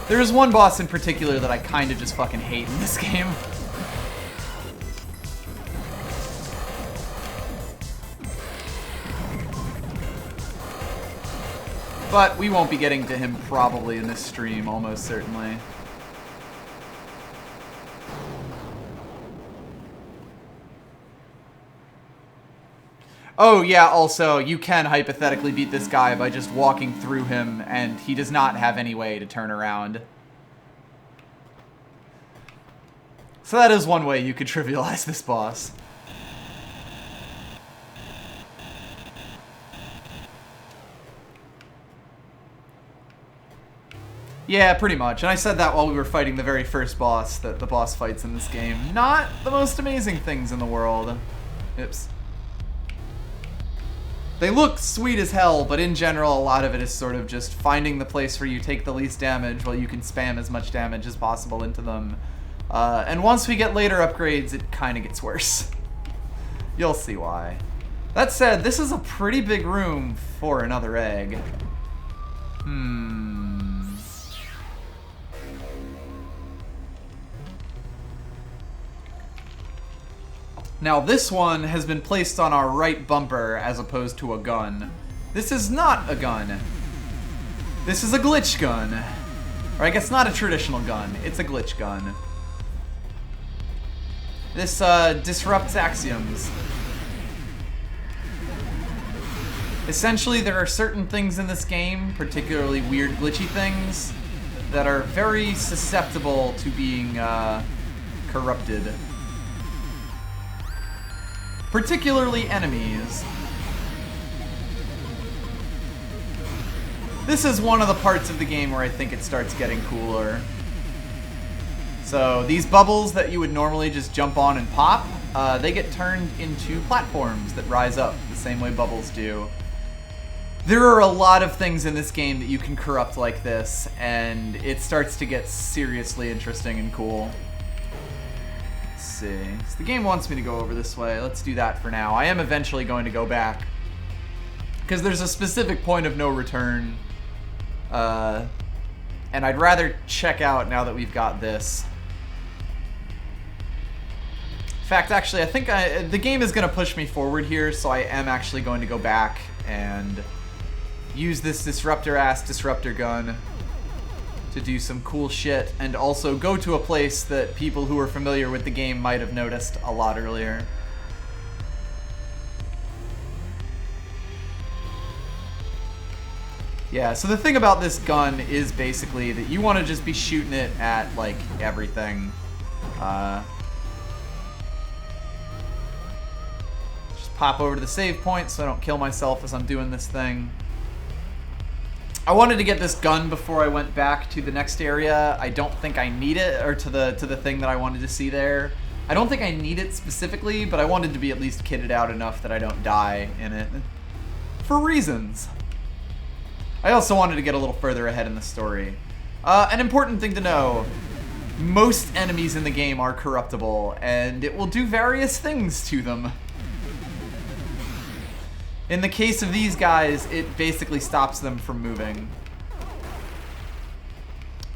S1: There is one boss in particular that I kind of just fucking hate in this game. But we won't be getting to him probably in this stream, almost certainly. Oh yeah, also, you can hypothetically beat this guy by just walking through him, and he does not have any way to turn around. So that is one way you could trivialize this boss. Yeah, pretty much. And I said that while we were fighting the very first boss, that the boss fights in this game. Not the most amazing things in the world. Oops. They look sweet as hell, but in general, a lot of it is sort of just finding the place where you take the least damage while you can spam as much damage as possible into them. And once we get later upgrades, it kind of gets worse. You'll see why. That said, this is a pretty big room for another egg. Now this one has been placed on our right bumper as opposed to a gun. This is not a gun. This is a glitch gun. Or I guess not a traditional gun, it's a glitch gun. This disrupts axioms. Essentially, there are certain things in this game, particularly weird glitchy things, that are very susceptible to being corrupted. Particularly enemies. This is one of the parts of the game where I think it starts getting cooler. So these bubbles that you would normally just jump on and pop, they get turned into platforms that rise up the same way bubbles do. There are a lot of things in this game that you can corrupt like this, and it starts to get seriously interesting and cool. See. So the game wants me to go over this way. Let's do that for now. I am eventually going to go back, because there's a specific point of no return, and I'd rather check out now that we've got this. In fact, actually, I think the game is going to push me forward here, so I am actually going to go back and use this disruptor-ass disruptor gun to do some cool shit, and also go to a place that people who are familiar with the game might have noticed a lot earlier. Yeah, so the thing about this gun is basically that you want to just be shooting it at, like, everything. Just pop over to the save point so I don't kill myself as I'm doing this thing. I wanted to get this gun before I went back to the next area. I don't think I need it, or to the thing that I wanted to see there. I don't think I need it specifically, but I wanted to be at least kitted out enough that I don't die in it. For reasons. I also wanted to get a little further ahead in the story. An important thing to know, most enemies in the game are corruptible, and it will do various things to them. In the case of these guys, it basically stops them from moving.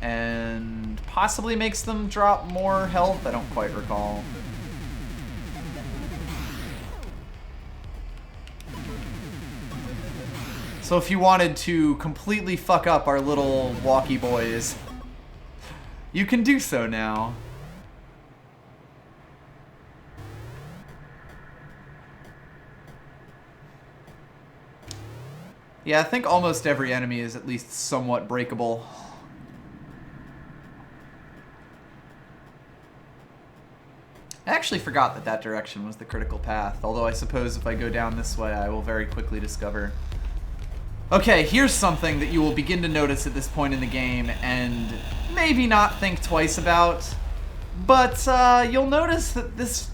S1: And possibly makes them drop more health, I don't quite recall. So if you wanted to completely fuck up our little walkie boys, you can do so now. Yeah, I think almost every enemy is at least somewhat breakable. I actually forgot that that direction was the critical path, although I suppose if I go down this way, I will very quickly discover. Okay, here's something that you will begin to notice at this point in the game, and maybe not think twice about, but you'll notice that this,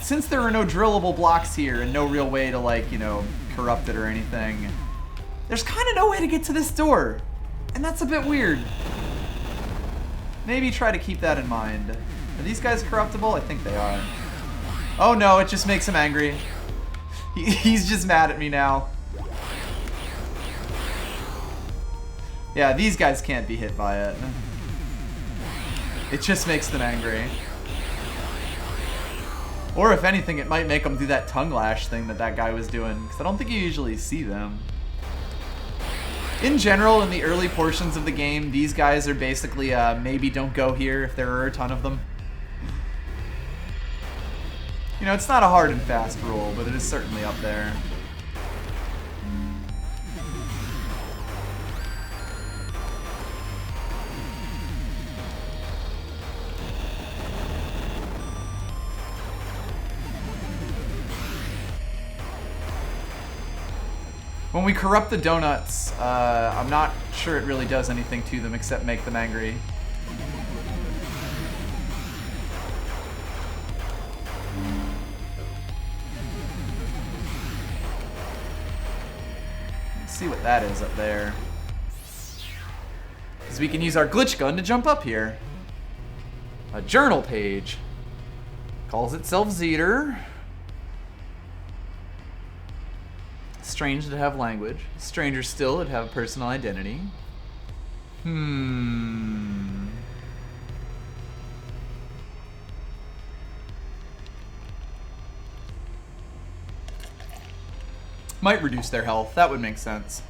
S1: since there are no drillable blocks here and no real way to, like, you know, corrupt it or anything, there's kind of no way to get to this door, and that's a bit weird. Maybe try to keep that in mind. Are these guys corruptible? I think they are. Oh no, it just makes him angry. He's just mad at me now. Yeah, these guys can't be hit by it. It just makes them angry. Or if anything, it might make them do that tongue lash thing that guy was doing, because I don't think you usually see them. In general, in the early portions of the game, these guys are basically maybe don't go here if there are a ton of them. You know, it's not a hard and fast rule, but it is certainly up there. When we corrupt the donuts, I'm not sure it really does anything to them except make them angry. Let's see what that is up there. Because we can use our glitch gun to jump up here. A journal page. Calls itself Zeter. Strange to have language. Stranger still, it'd have a personal identity. Might reduce their health. That would make sense.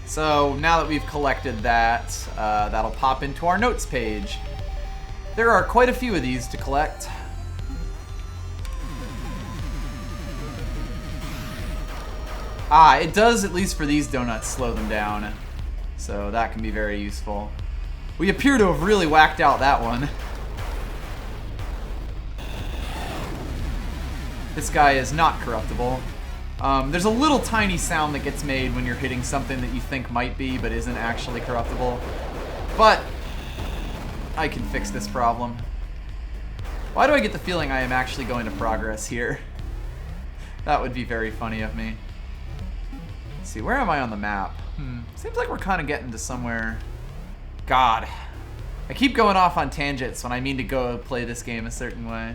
S1: So now that we've collected that, that'll pop into our notes page. There are quite a few of these to collect. Ah, it does, at least for these donuts, slow them down. So that can be very useful. We appear to have really whacked out that one. This guy is not corruptible. There's a little tiny sound that gets made when you're hitting something that you think might be, but isn't actually corruptible. But I can fix this problem. Why do I get the feeling I am actually going to progress here? That would be very funny of me. Let's see, where am I on the map? Seems like we're kind of getting to somewhere. God. I keep going off on tangents when I mean to go play this game a certain way.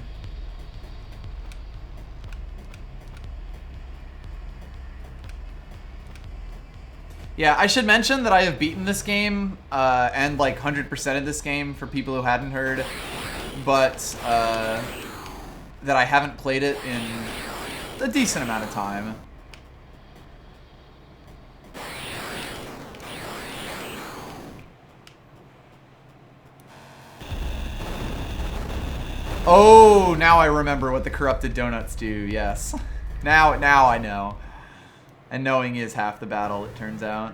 S1: Yeah, I should mention that I have beaten this game, and like 100%ed this game for people who hadn't heard, but that I haven't played it in a decent amount of time. Oh, now I remember what the corrupted donuts do, yes. Now I know. And knowing is half the battle, it turns out.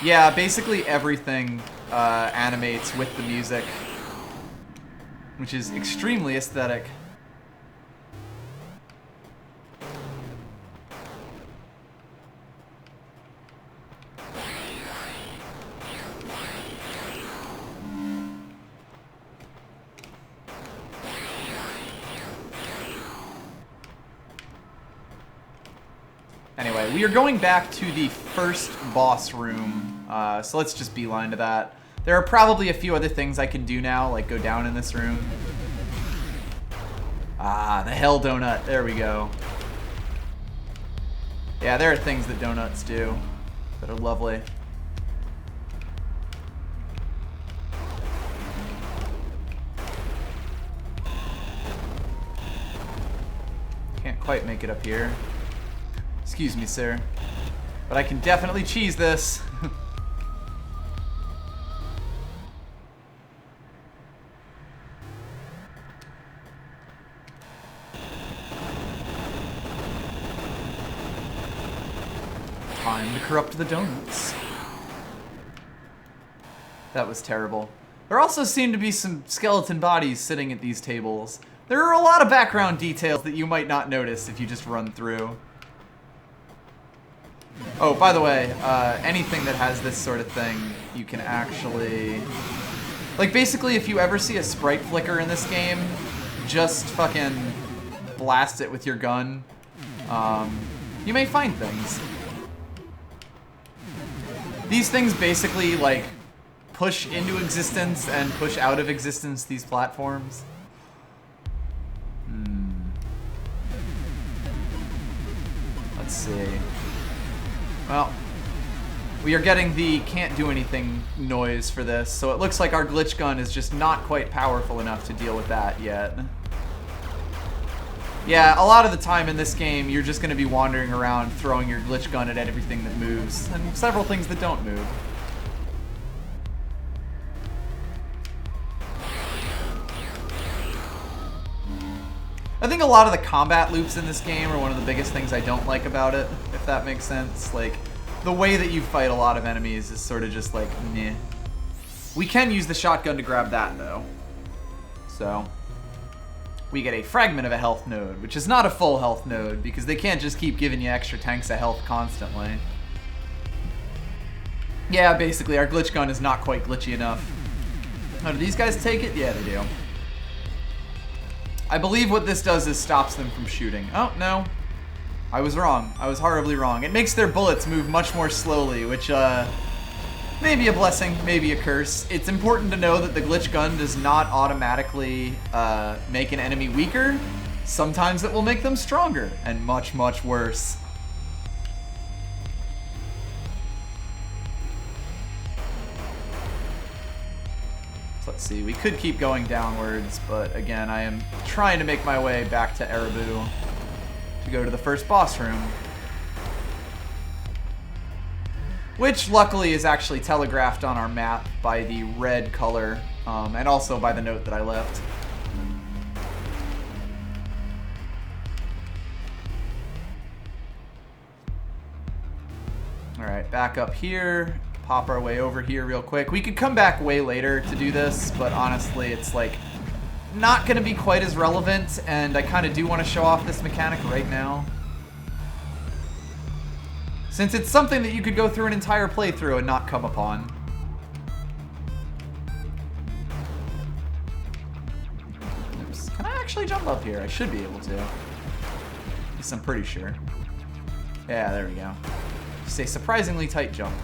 S1: Yeah, basically everything animates with the music, which is extremely aesthetic. Anyway, we are going back to the first boss room, so let's just beeline to that. There are probably a few other things I can do now, like go down in this room. Ah, the hell donut, there we go. Yeah, there are things that donuts do that are lovely. Can't quite make it up here. Excuse me, sir. But I can definitely cheese this. Time to corrupt the donuts. That was terrible. There also seem to be some skeleton bodies sitting at these tables. There are a lot of background details that you might not notice if you just run through. Oh, by the way, anything that has this sort of thing, you can actually... Like, basically, if you ever see a sprite flicker in this game, just fucking blast it with your gun. You may find things. These things basically, like, push into existence and push out of existence these platforms. Let's see. Well, we are getting the can't do anything noise for this, so it looks like our glitch gun is just not quite powerful enough to deal with that yet. Yeah, a lot of the time in this game, you're just going to be wandering around throwing your glitch gun at everything that moves, and several things that don't move. I think a lot of the combat loops in this game are one of the biggest things I don't like about it, if that makes sense. Like, the way that you fight a lot of enemies is sort of just like, meh. We can use the shotgun to grab that, though. So, we get a fragment of a health node, which is not a full health node, because they can't just keep giving you extra tanks of health constantly. Yeah, basically, our glitch gun is not quite glitchy enough. Oh, do these guys take it? Yeah, they do. I believe what this does is stops them from shooting. Oh, no. I was wrong. I was horribly wrong. It makes their bullets move much more slowly, which, may be a blessing, maybe a curse. It's important to know that the glitch gun does not automatically make an enemy weaker. Sometimes it will make them stronger, and much, much worse. Let's see, we could keep going downwards, but again, I am trying to make my way back to Erebu to go to the first boss room. Which, luckily, is actually telegraphed on our map by the red color, and also by the note that I left. Alright, back up here. Pop our way over here real quick. We could come back way later to do this, but honestly, it's like not going to be quite as relevant, and I kind of do want to show off this mechanic right now. Since it's something that you could go through an entire playthrough and not come upon. Oops. Can I actually jump up here? I should be able to. At least I'm pretty sure. Yeah, there we go. Just a surprisingly tight jump.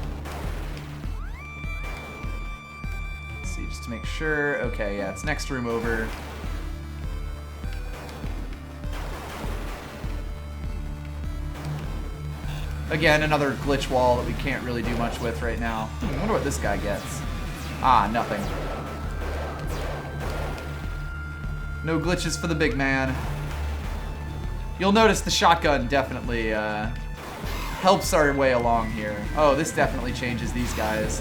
S1: Just to make sure. Okay, yeah, it's next room over. Again, another glitch wall that we can't really do much with right now. I wonder what this guy gets. Ah, nothing. No glitches for the big man. You'll notice the shotgun definitely helps our way along here. Oh, this definitely changes these guys.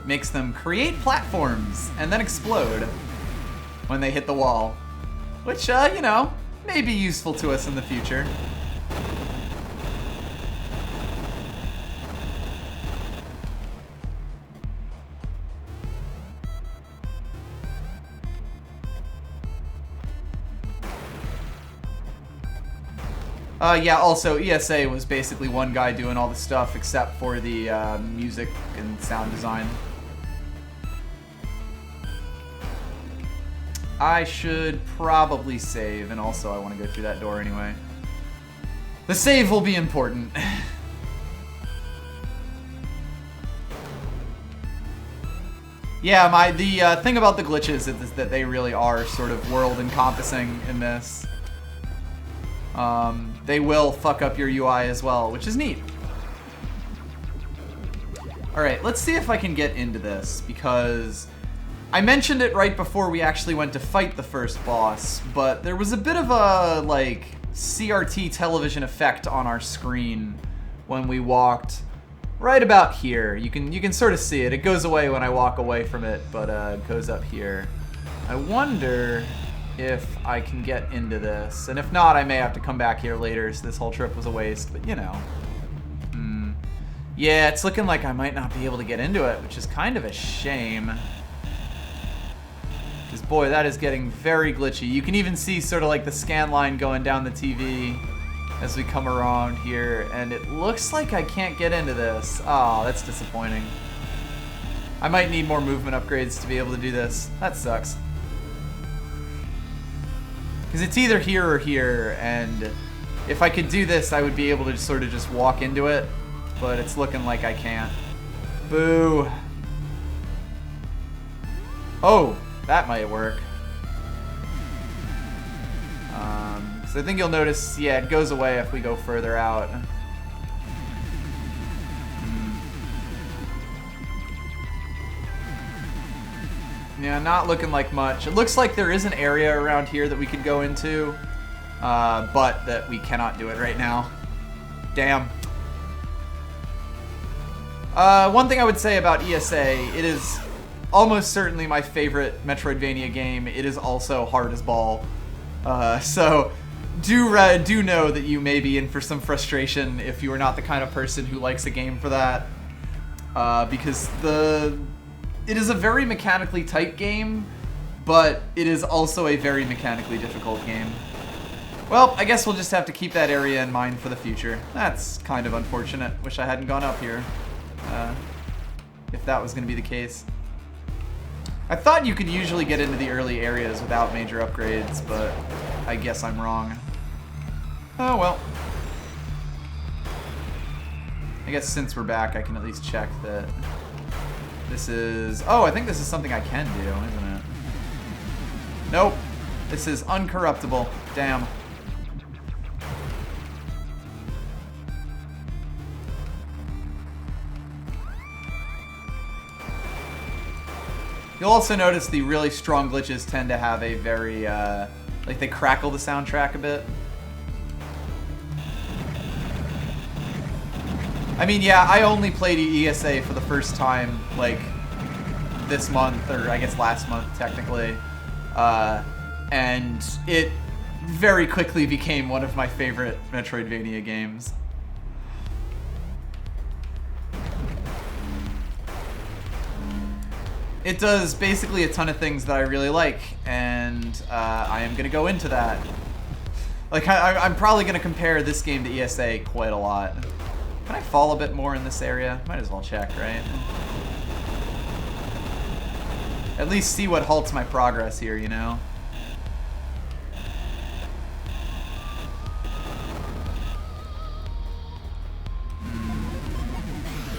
S1: Makes them create platforms and then explode when they hit the wall. Which, you know, may be useful to us in the future. Yeah, also, ESA was basically one guy doing all the stuff except for the music and sound design. I should probably save, and also I want to go through that door anyway. The save will be important. Yeah, the thing about the glitches is that they really are sort of world-encompassing in this. They will fuck up your UI as well, which is neat. Alright, let's see if I can get into this, because I mentioned it right before we actually went to fight the first boss, but there was a bit of a, like, CRT television effect on our screen when we walked right about here. You can sort of see it. It goes away when I walk away from it, but it goes up here. I wonder if I can get into this, and if not, I may have to come back here later, so this whole trip was a waste, but you know. Yeah, it's looking like I might not be able to get into it, which is kind of a shame. Because, boy, that is getting very glitchy. You can even see sort of like the scan line going down the TV as we come around here, and it looks like I can't get into this. Oh, that's disappointing. I might need more movement upgrades to be able to do this. That sucks. Because it's either here or here, and if I could do this, I would be able to sort of just walk into it, but it's looking like I can't. Boo. Oh, that might work. So I think you'll notice, yeah, it goes away if we go further out. Yeah, not looking like much. It looks like there is an area around here that we could go into, but that we cannot do it right now. Damn. One thing I would say about ESA, it is almost certainly my favorite Metroidvania game. It is also hard as ball. So do know that you may be in for some frustration if you are not the kind of person who likes a game for that. Because it is a very mechanically tight game, but it is also a very mechanically difficult game. Well, I guess we'll just have to keep that area in mind for the future. That's kind of unfortunate. Wish I hadn't gone up here, if that was going to be the case. I thought you could usually get into the early areas without major upgrades, but I guess I'm wrong. Oh well. I guess since we're back, I can at least check that this is... Oh, I think this is something I can do, isn't it? Nope. This is uncorruptible. Damn. You'll also notice the really strong glitches tend to have a very, like they crackle the soundtrack a bit. I mean, yeah, I only played ESA for the first time, like, this month, or I guess last month, technically. And it very quickly became one of my favorite Metroidvania games. It does basically a ton of things that I really like, and I am going to go into that. Like, I'm probably going to compare this game to ESA quite a lot. Can I fall a bit more in this area? Might as well check, right? At least see what halts my progress here, you know?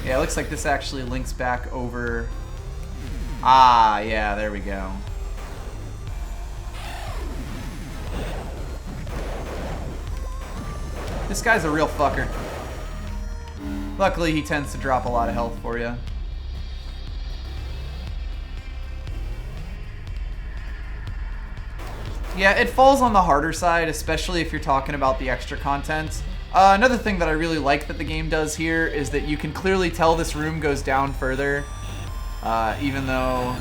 S1: Yeah, it looks like this actually links back over... Ah, yeah, there we go. This guy's a real fucker. Luckily, he tends to drop a lot of health for you. Yeah, it falls on the harder side, especially if you're talking about the extra content. Another thing that I really like that the game does here is that you can clearly tell this room goes down further. Even though...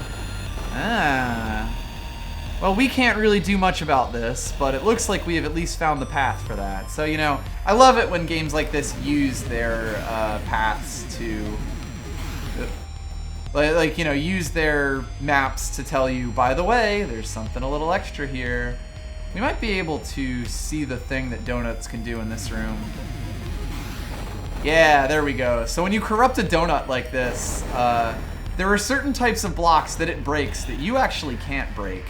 S1: Well, we can't really do much about this, but it looks like we have at least found the path for that. So, you know, I love it when games like this use their paths to... Like, you know, use their maps to tell you, by the way, there's something a little extra here. We might be able to see the thing that donuts can do in this room. Yeah, there we go. So when you corrupt a donut like this, there are certain types of blocks that it breaks that you actually can't break.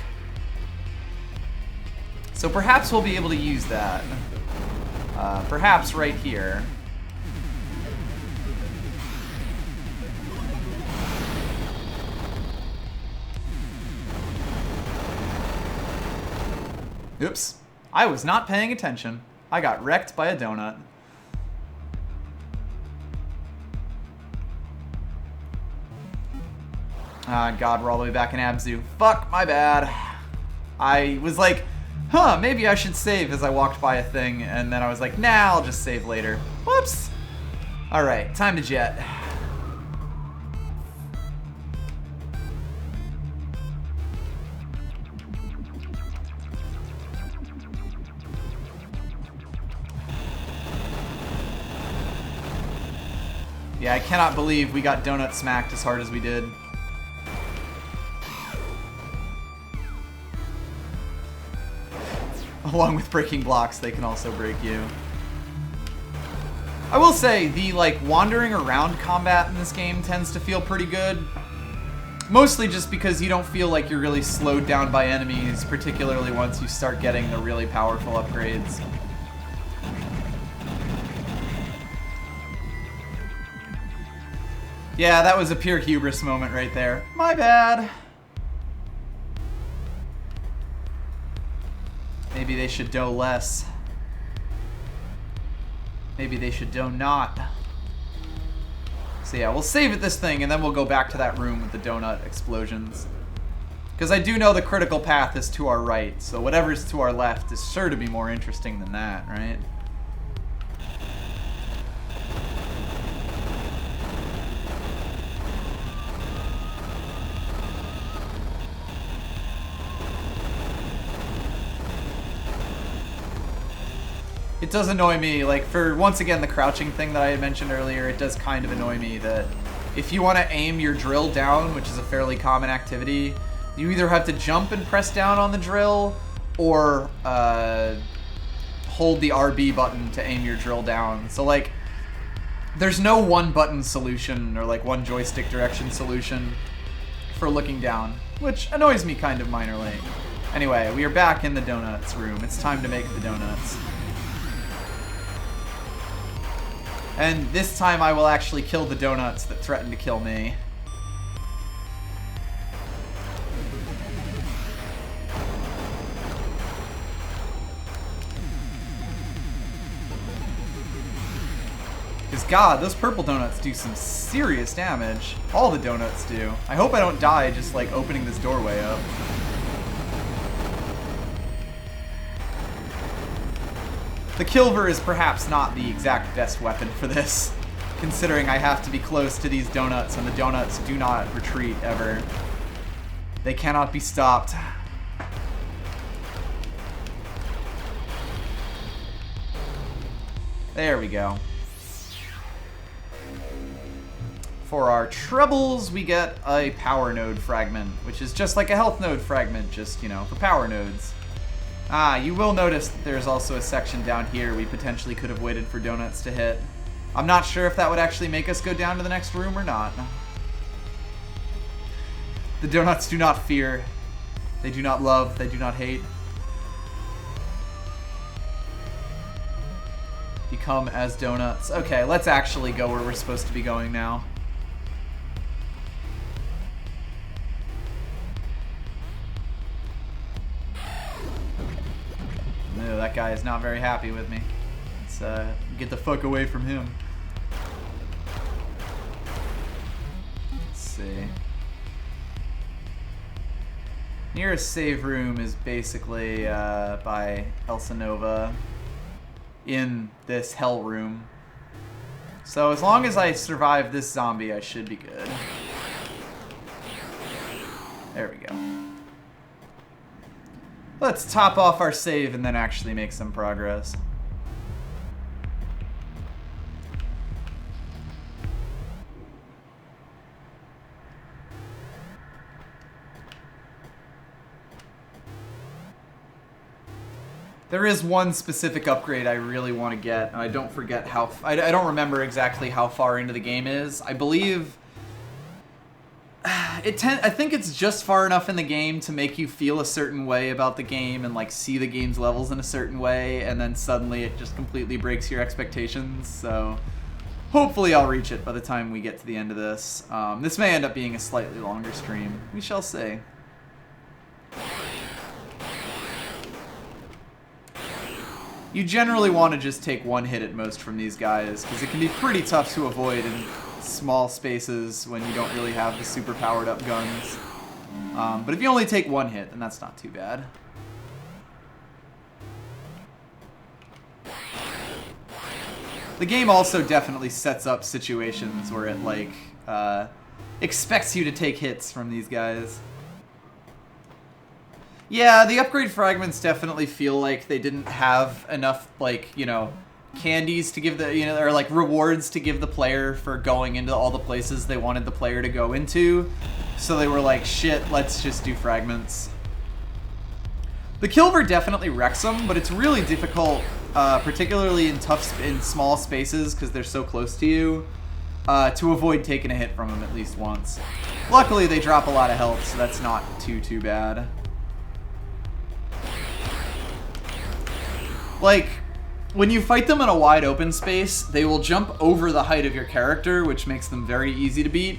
S1: So perhaps we'll be able to use that. Perhaps right here. Oops. I was not paying attention. I got wrecked by a donut. God, we're all the way back in Abzu. Fuck, my bad. I was like, huh, maybe I should save as I walked by a thing, and then I was like, nah, I'll just save later. Whoops. Alright, time to jet. Yeah, I cannot believe we got donut smacked as hard as we did. Along with breaking blocks, they can also break you. I will say, the like wandering around combat in this game tends to feel pretty good. Mostly just because you don't feel like you're really slowed down by enemies, particularly once you start getting the really powerful upgrades. Yeah, that was a pure hubris moment right there. My bad. Maybe they should dough less. Maybe they should not. So yeah, we'll save at this thing, and then we'll go back to that room with the donut explosions. Because I do know the critical path is to our right, so whatever's to our left is sure to be more interesting than that, right? It does annoy me, like, for, once again, the crouching thing that I had mentioned earlier, it does kind of annoy me that if you want to aim your drill down, which is a fairly common activity, you either have to jump and press down on the drill, or hold the RB button to aim your drill down. So, like, there's no one-button solution, or, like, one joystick direction solution for looking down, which annoys me kind of minorly. Anyway, we are back in the donuts room. It's time to make the donuts. And this time I will actually kill the donuts that threaten to kill me. Because God, those purple donuts do some serious damage. All the donuts do. I hope I don't die just like opening this doorway up. The Kilver is perhaps not the exact best weapon for this, considering I have to be close to these donuts, and the donuts do not retreat ever. They cannot be stopped. There we go. For our troubles, we get a power node fragment, which is just like a health node fragment, just, you know, for power nodes. Ah, you will notice that there's also a section down here we potentially could have waited for donuts to hit. I'm not sure if that would actually make us go down to the next room or not. The donuts do not fear. They do not love. They do not hate. Become as donuts. Okay, let's actually go where we're supposed to be going now. No, that guy is not very happy with me. Let's get the fuck away from him. Let's see. Nearest save room is basically by Elsa Nova in this hell room. So as long as I survive this zombie, I should be good. There we go. Let's top off our save and then actually make some progress. There is one specific upgrade I really want to get, and I don't forget how... I don't remember exactly how far into the game is. I believe... I think it's just far enough in the game to make you feel a certain way about the game and like see the game's levels in a certain way, and then suddenly it just completely breaks your expectations. So hopefully I'll reach it by the time we get to the end of this. This may end up being a slightly longer stream. We shall see. You generally want to just take one hit at most from these guys, because it can be pretty tough to avoid in small spaces when you don't really have the super powered up guns. But if you only take one hit, then that's not too bad. The game also definitely sets up situations where it like expects you to take hits from these guys. Yeah, the upgrade fragments definitely feel like they didn't have enough, like, you know, candies to give the, you know, or like rewards to give the player for going into all the places they wanted the player to go into. So they were like, shit, let's just do fragments. The Kilver definitely wrecks them, but it's really difficult, particularly in small spaces because they're so close to you, to avoid taking a hit from them at least once. Luckily, they drop a lot of health, so that's not too bad. Like, when you fight them in a wide open space, they will jump over the height of your character, which makes them very easy to beat.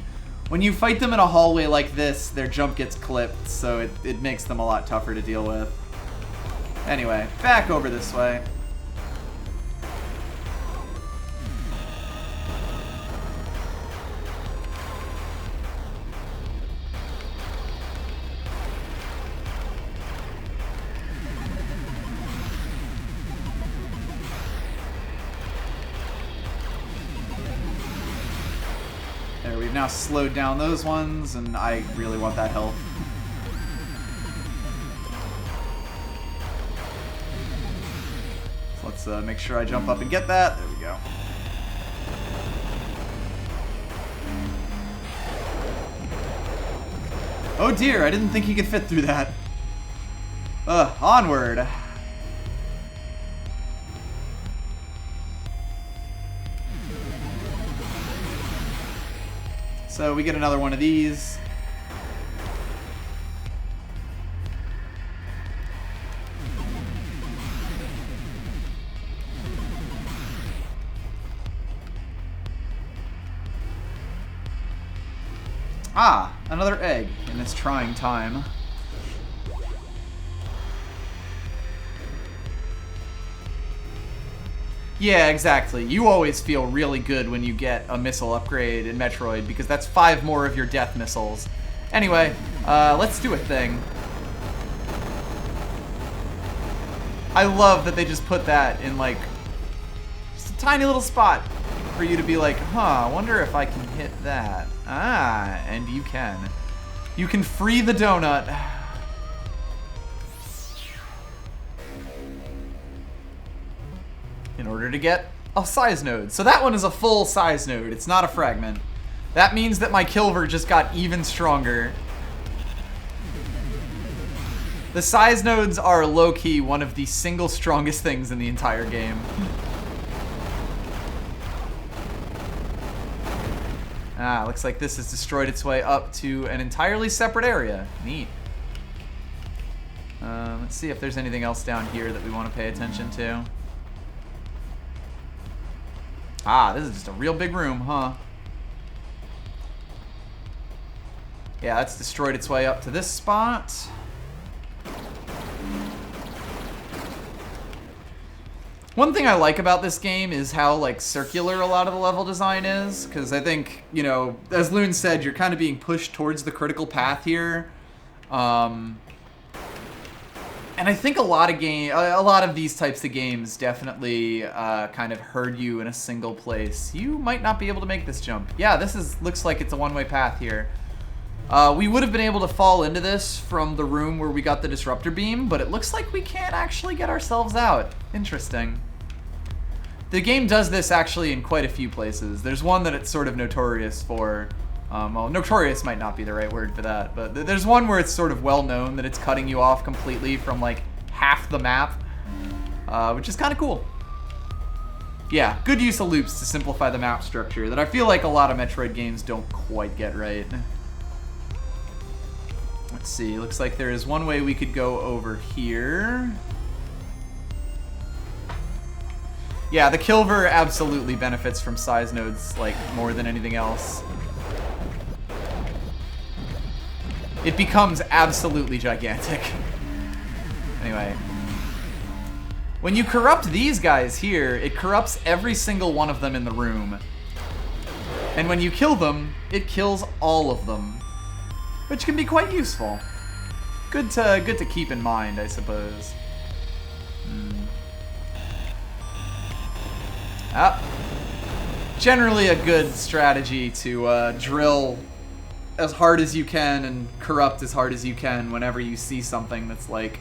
S1: When you fight them in a hallway like this, their jump gets clipped, so it makes them a lot tougher to deal with. Anyway, back over this way. now slowed down those ones, and I really want that health. So let's make sure I jump up and get that. There we go. Oh dear, I didn't think he could fit through that. Onward. So we get another one of these. Ah, another egg in this trying time. Yeah, exactly. You always feel really good when you get a missile upgrade in Metroid, because that's 5 more of your death missiles. Anyway, let's do a thing. I love that they just put that in, like, just a tiny little spot for you to be like, huh, I wonder if I can hit that. Ah, and you can. You can free the donut. In order to get a size node. So that one is a full size node. It's not a fragment. That means that my kill verge just got even stronger. The size nodes are low-key one of the single strongest things in the entire game. Ah, looks like this has destroyed its way up to an entirely separate area. Neat. Let's see if there's anything else down here that we want to pay attention to. Ah, this is just a real big room, huh? Yeah, that's destroyed its way up to this spot. One thing I like about this game is how, like, circular a lot of the level design is, because I think, you know, as Loon said, you're kind of being pushed towards the critical path here. And I think a lot of these types of games definitely kind of herd you in a single place. You might not be able to make this jump. Yeah, looks like it's a one-way path here. We would have been able to fall into this from the room where we got the disruptor beam, but it looks like we can't actually get ourselves out. Interesting. The game does this actually in quite a few places. There's one that it's sort of notorious for. Well, notorious might not be the right word for that, but there's one where it's sort of well known that it's cutting you off completely from like half the map, which is kind of cool. Yeah, good use of loops to simplify the map structure that I feel like a lot of Metroid games don't quite get right. Let's see, looks like there is one way we could go over here. Yeah, the Kilver absolutely benefits from size nodes, like, more than anything else. It becomes absolutely gigantic. Anyway. When you corrupt these guys here, it corrupts every single one of them in the room. And when you kill them, it kills all of them. Which can be quite useful. Good to keep in mind, I suppose. Generally a good strategy to drill as hard as you can and corrupt as hard as you can whenever you see something that's like,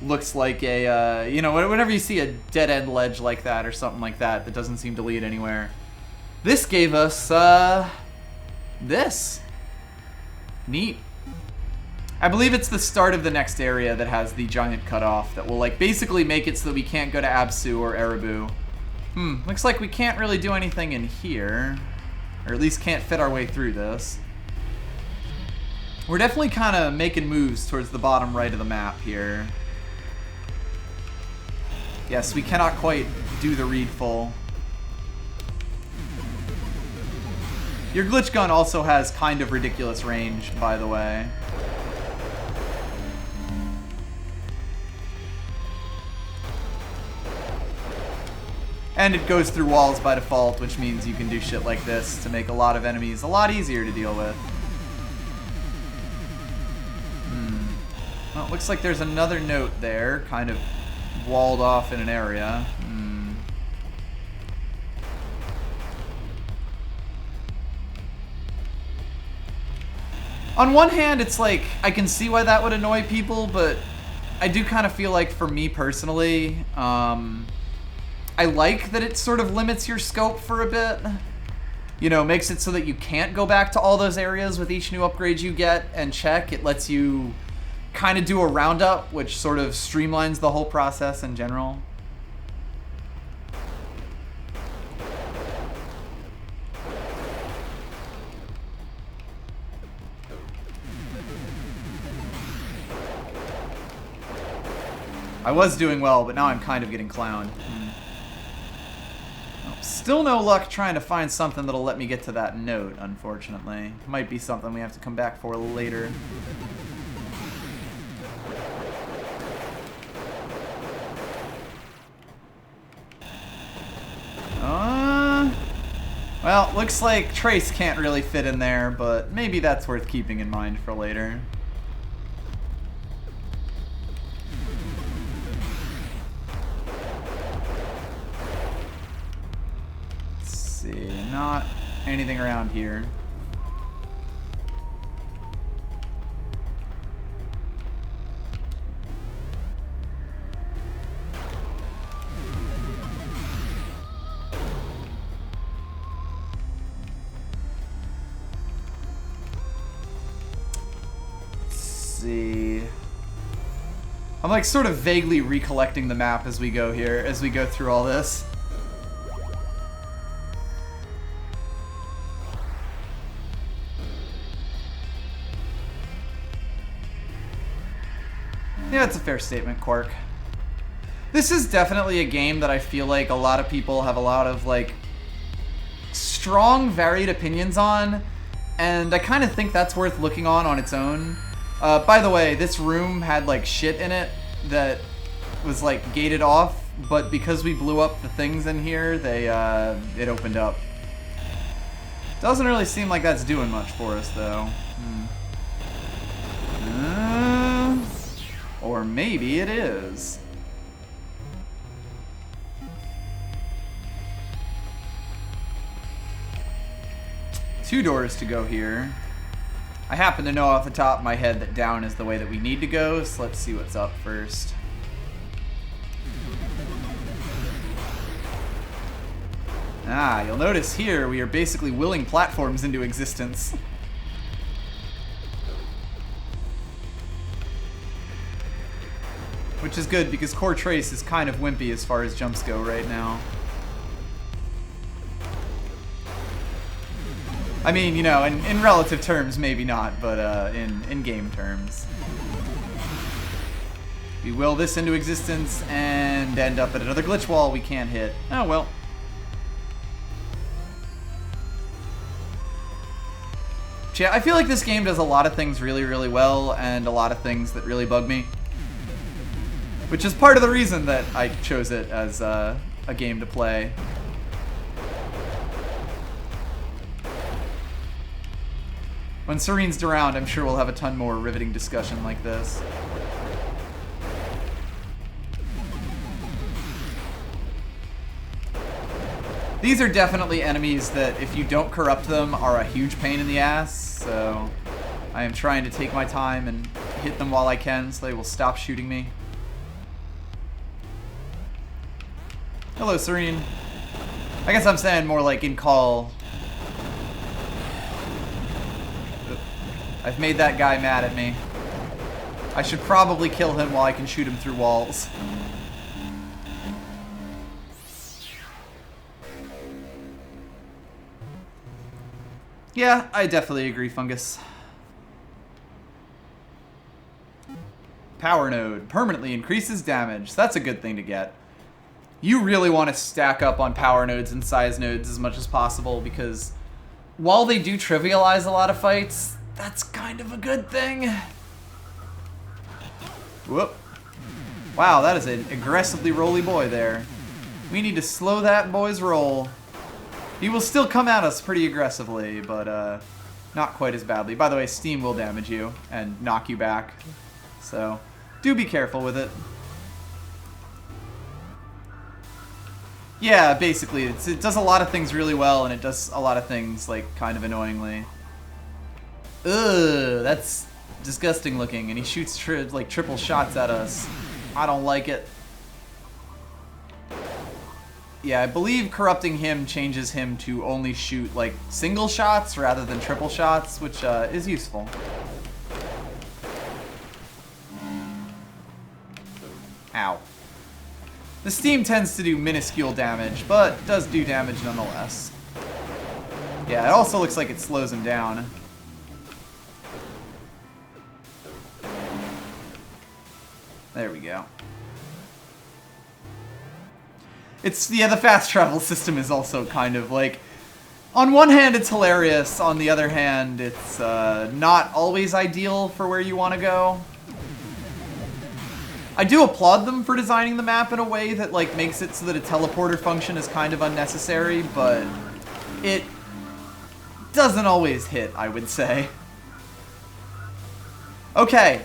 S1: looks like a, you know, whenever you see a dead-end ledge like that or something like that that doesn't seem to lead anywhere. This gave us, this. Neat. I believe it's the start of the next area that has the giant cutoff that will, like, basically make it so that we can't go to Absu or Erebu. Looks like we can't really do anything in here. Or at least can't fit our way through this. We're definitely kind of making moves towards the bottom right of the map here. Yes, we cannot quite do the read full. Your glitch gun also has kind of ridiculous range, by the way. And it goes through walls by default, which means you can do shit like this to make a lot of enemies a lot easier to deal with. Well, it looks like there's another note there, kind of walled off in an area. On one hand, it's like, I can see why that would annoy people, but I do kind of feel like, for me personally, I like that it sort of limits your scope for a bit. You know, makes it so that you can't go back to all those areas with each new upgrade you get and check. It lets you kind of do a roundup, which sort of streamlines the whole process in general. I was doing well, but now I'm kind of getting clowned. Still no luck trying to find something that'll let me get to that note, unfortunately. Might be something we have to come back for later. Well, looks like Trace can't really fit in there, but maybe that's worth keeping in mind for later. Not anything around here. Let's see. I'm like sort of vaguely recollecting the map as we go here, as we go through all this. Yeah, it's a fair statement, Quark. This is definitely a game that I feel like a lot of people have a lot of, like, strong, varied opinions on, and I kind of think that's worth looking on its own. By the way, this room had, like, shit in it that was, like, gated off, but because we blew up the things in here, it opened up. Doesn't really seem like that's doing much for us, though. Or maybe it is. Two doors to go here. I happen to know off the top of my head that down is the way that we need to go, so let's see what's up first. You'll notice here we are basically willing platforms into existence. Which is good, because Core Trace is kind of wimpy as far as jumps go right now. I mean, you know, in relative terms, maybe not, but in game terms. We will this into existence and end up at another glitch wall we can't hit. Oh, well. Yeah, I feel like this game does a lot of things really, really well, and a lot of things that really bug me. Which is part of the reason that I chose it as a game to play. When Serene's around, I'm sure we'll have a ton more riveting discussion like this. These are definitely enemies that, if you don't corrupt them, are a huge pain in the ass, so I am trying to take my time and hit them while I can so they will stop shooting me. Hello, Serene. I guess I'm saying more like in call. I've made that guy mad at me. I should probably kill him while I can shoot him through walls. Yeah, I definitely agree, Fungus. Power node. Permanently increases damage. That's a good thing to get. You really want to stack up on power nodes and size nodes as much as possible, because while they do trivialize a lot of fights, that's kind of a good thing. Whoop. Wow, that is an aggressively rolly boy there. We need to slow that boy's roll. He will still come at us pretty aggressively, but not quite as badly. By the way, Steam will damage you and knock you back, so do be careful with it. Yeah, basically, it does a lot of things really well, and it does a lot of things, like, kind of annoyingly. Ugh, that's disgusting looking, and he shoots like triple shots at us. I don't like it. Yeah, I believe corrupting him changes him to only shoot like single shots rather than triple shots, which is useful. Ow. The steam tends to do minuscule damage, but does do damage nonetheless. Yeah, it also looks like it slows him down. There we go. Yeah, the fast travel system is also kind of like, on one hand it's hilarious, on the other hand it's not always ideal for where you want to go. I do applaud them for designing the map in a way that like makes it so that a teleporter function is kind of unnecessary, but it doesn't always hit, I would say. Okay,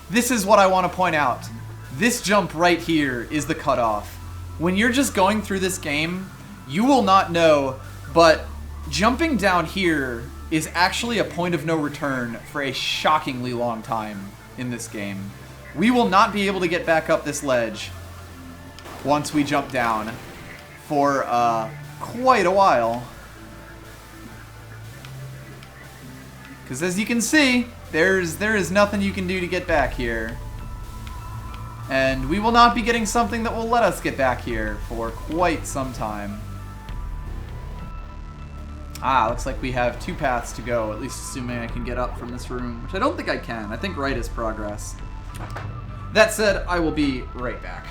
S1: this is what I want to point out. This jump right here is the cutoff. When you're just going through this game, you will not know, but jumping down here is actually a point of no return for a shockingly long time in this game. We will not be able to get back up this ledge once we jump down for quite a while. Because as you can see, there is nothing you can do to get back here. And we will not be getting something that will let us get back here for quite some time. Ah, looks like we have 2 paths to go, at least assuming I can get up from this room, which I don't think I can. I think right is progress. That said, I will be right back.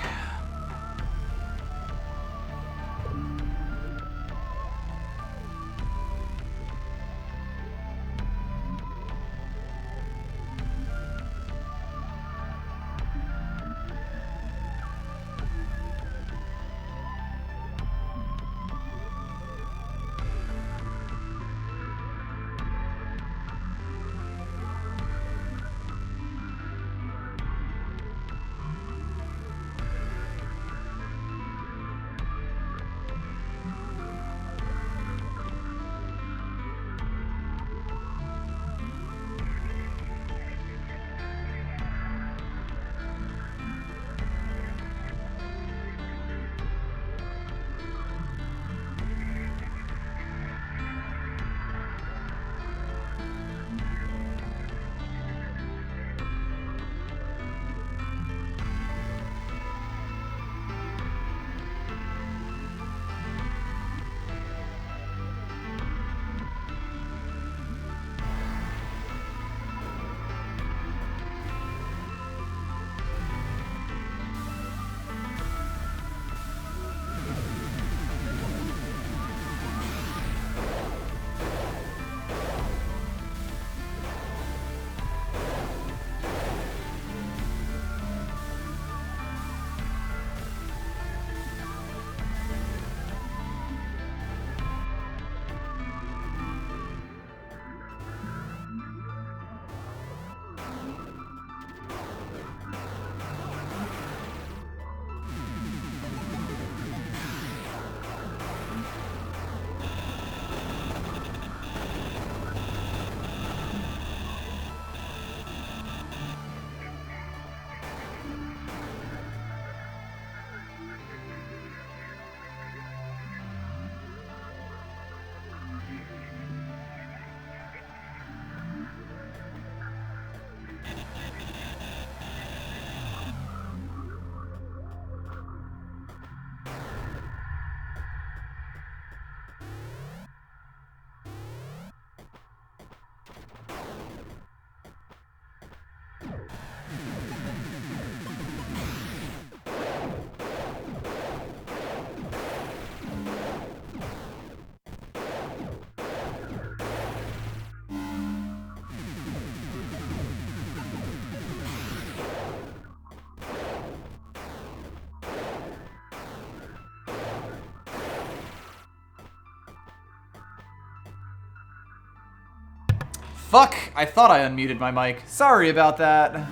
S1: Fuck! I thought I unmuted my mic. Sorry about that.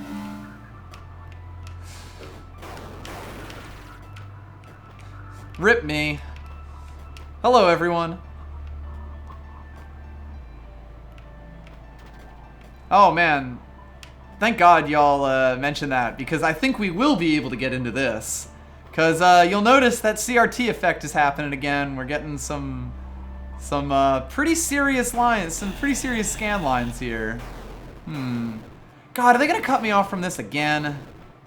S1: Rip me. Hello, everyone. Oh, man. Thank God y'all mentioned that, because I think we will be able to get into this. Because you'll notice that CRT effect is happening again. We're getting some pretty serious lines, some pretty serious scan lines here. God, are they going to cut me off from this again?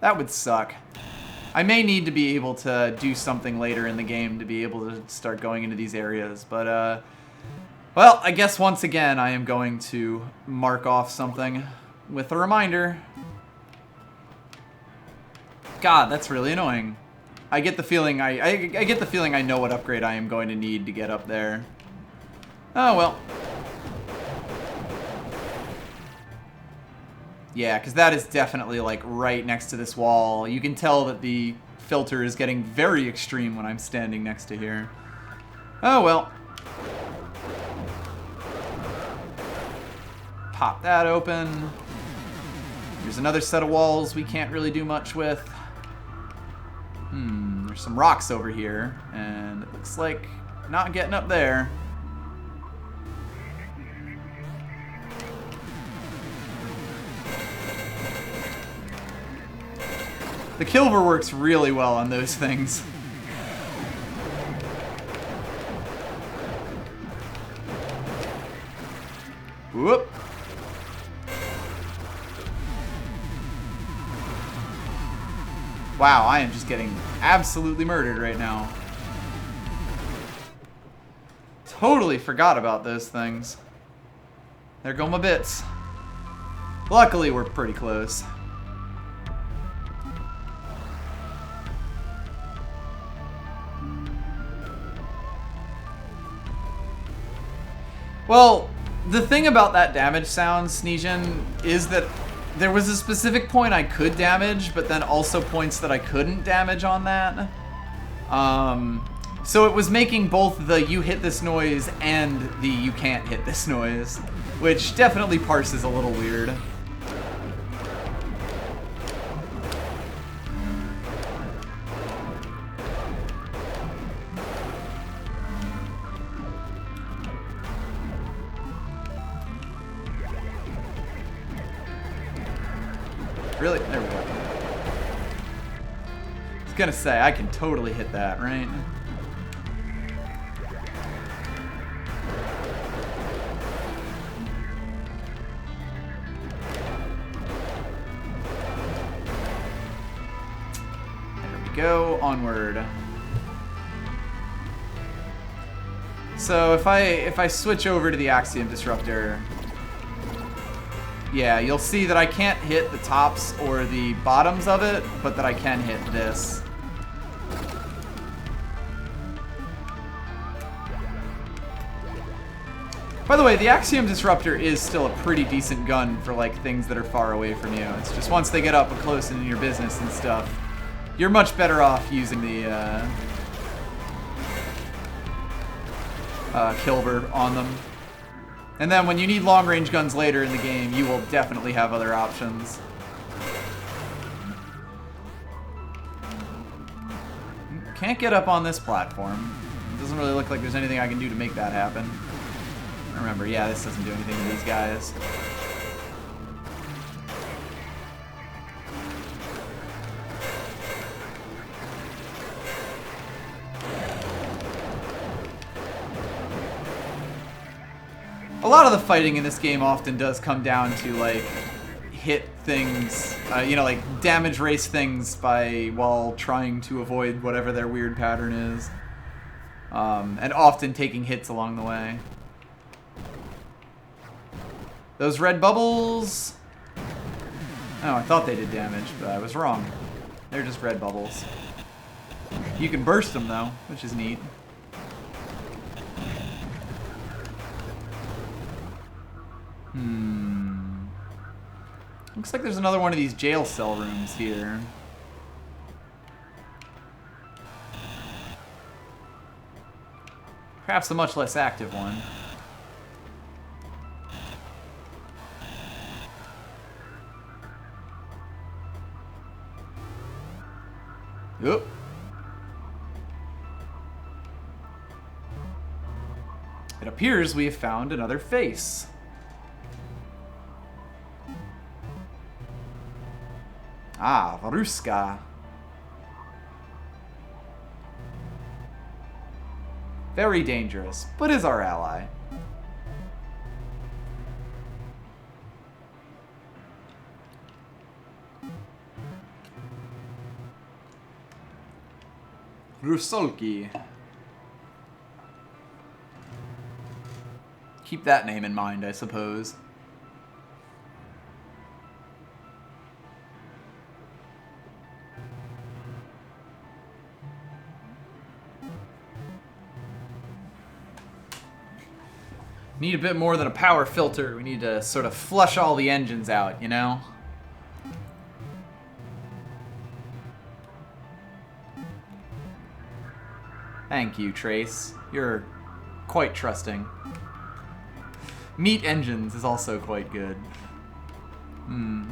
S1: That would suck. I may need to be able to do something later in the game to be able to start going into these areas, but well, I guess once again I am going to mark off something with a reminder. God, that's really annoying. I get the feeling I get the feeling I know what upgrade I am going to need to get up there. Oh well. Yeah, because that is definitely like right next to this wall. You can tell that the filter is getting very extreme when I'm standing next to here. Oh well. Pop that open. There's another set of walls we can't really do much with. There's some rocks over here, and it looks like not getting up there. The Kilver works really well on those things. Whoop. Wow, I am just getting absolutely murdered right now. Totally forgot about those things. There go my bits. Luckily, we're pretty close. Well, the thing about that damage sound, Sneejin, is that there was a specific point I could damage, but then also points that I couldn't damage on that. So it was making both the you hit this noise and the you can't hit this noise, which definitely parses a little weird. Really? There we go. I was gonna say, I can totally hit that, right? There we go, onward. So if I switch over to the Axiom Disruptor, yeah, you'll see that I can't hit the tops or the bottoms of it, but that I can hit this. By the way, the Axiom Disruptor is still a pretty decent gun for like things that are far away from you. It's just once they get up close and in your business and stuff, you're much better off using the Kilver on them. And then when you need long-range guns later in the game, you will definitely have other options. Can't get up on this platform. It doesn't really look like there's anything I can do to make that happen. Remember, yeah, this doesn't do anything to these guys. A lot of the fighting in this game often does come down to, like, hit things, you know, like, damage race things while trying to avoid whatever their weird pattern is. And often taking hits along the way. Those red bubbles... Oh, I thought they did damage, but I was wrong. They're just red bubbles. You can burst them, though, which is neat. Looks like there's another one of these jail cell rooms here. Perhaps a much less active one. Oop. It appears we have found another face. Ah, Varuska. Very dangerous, but is our ally. Rusolki. Keep that name in mind, I suppose. Need a bit more than a power filter. We need to sort of flush all the engines out, you know? Thank you, Trace. You're quite trusting. Meat engines is also quite good.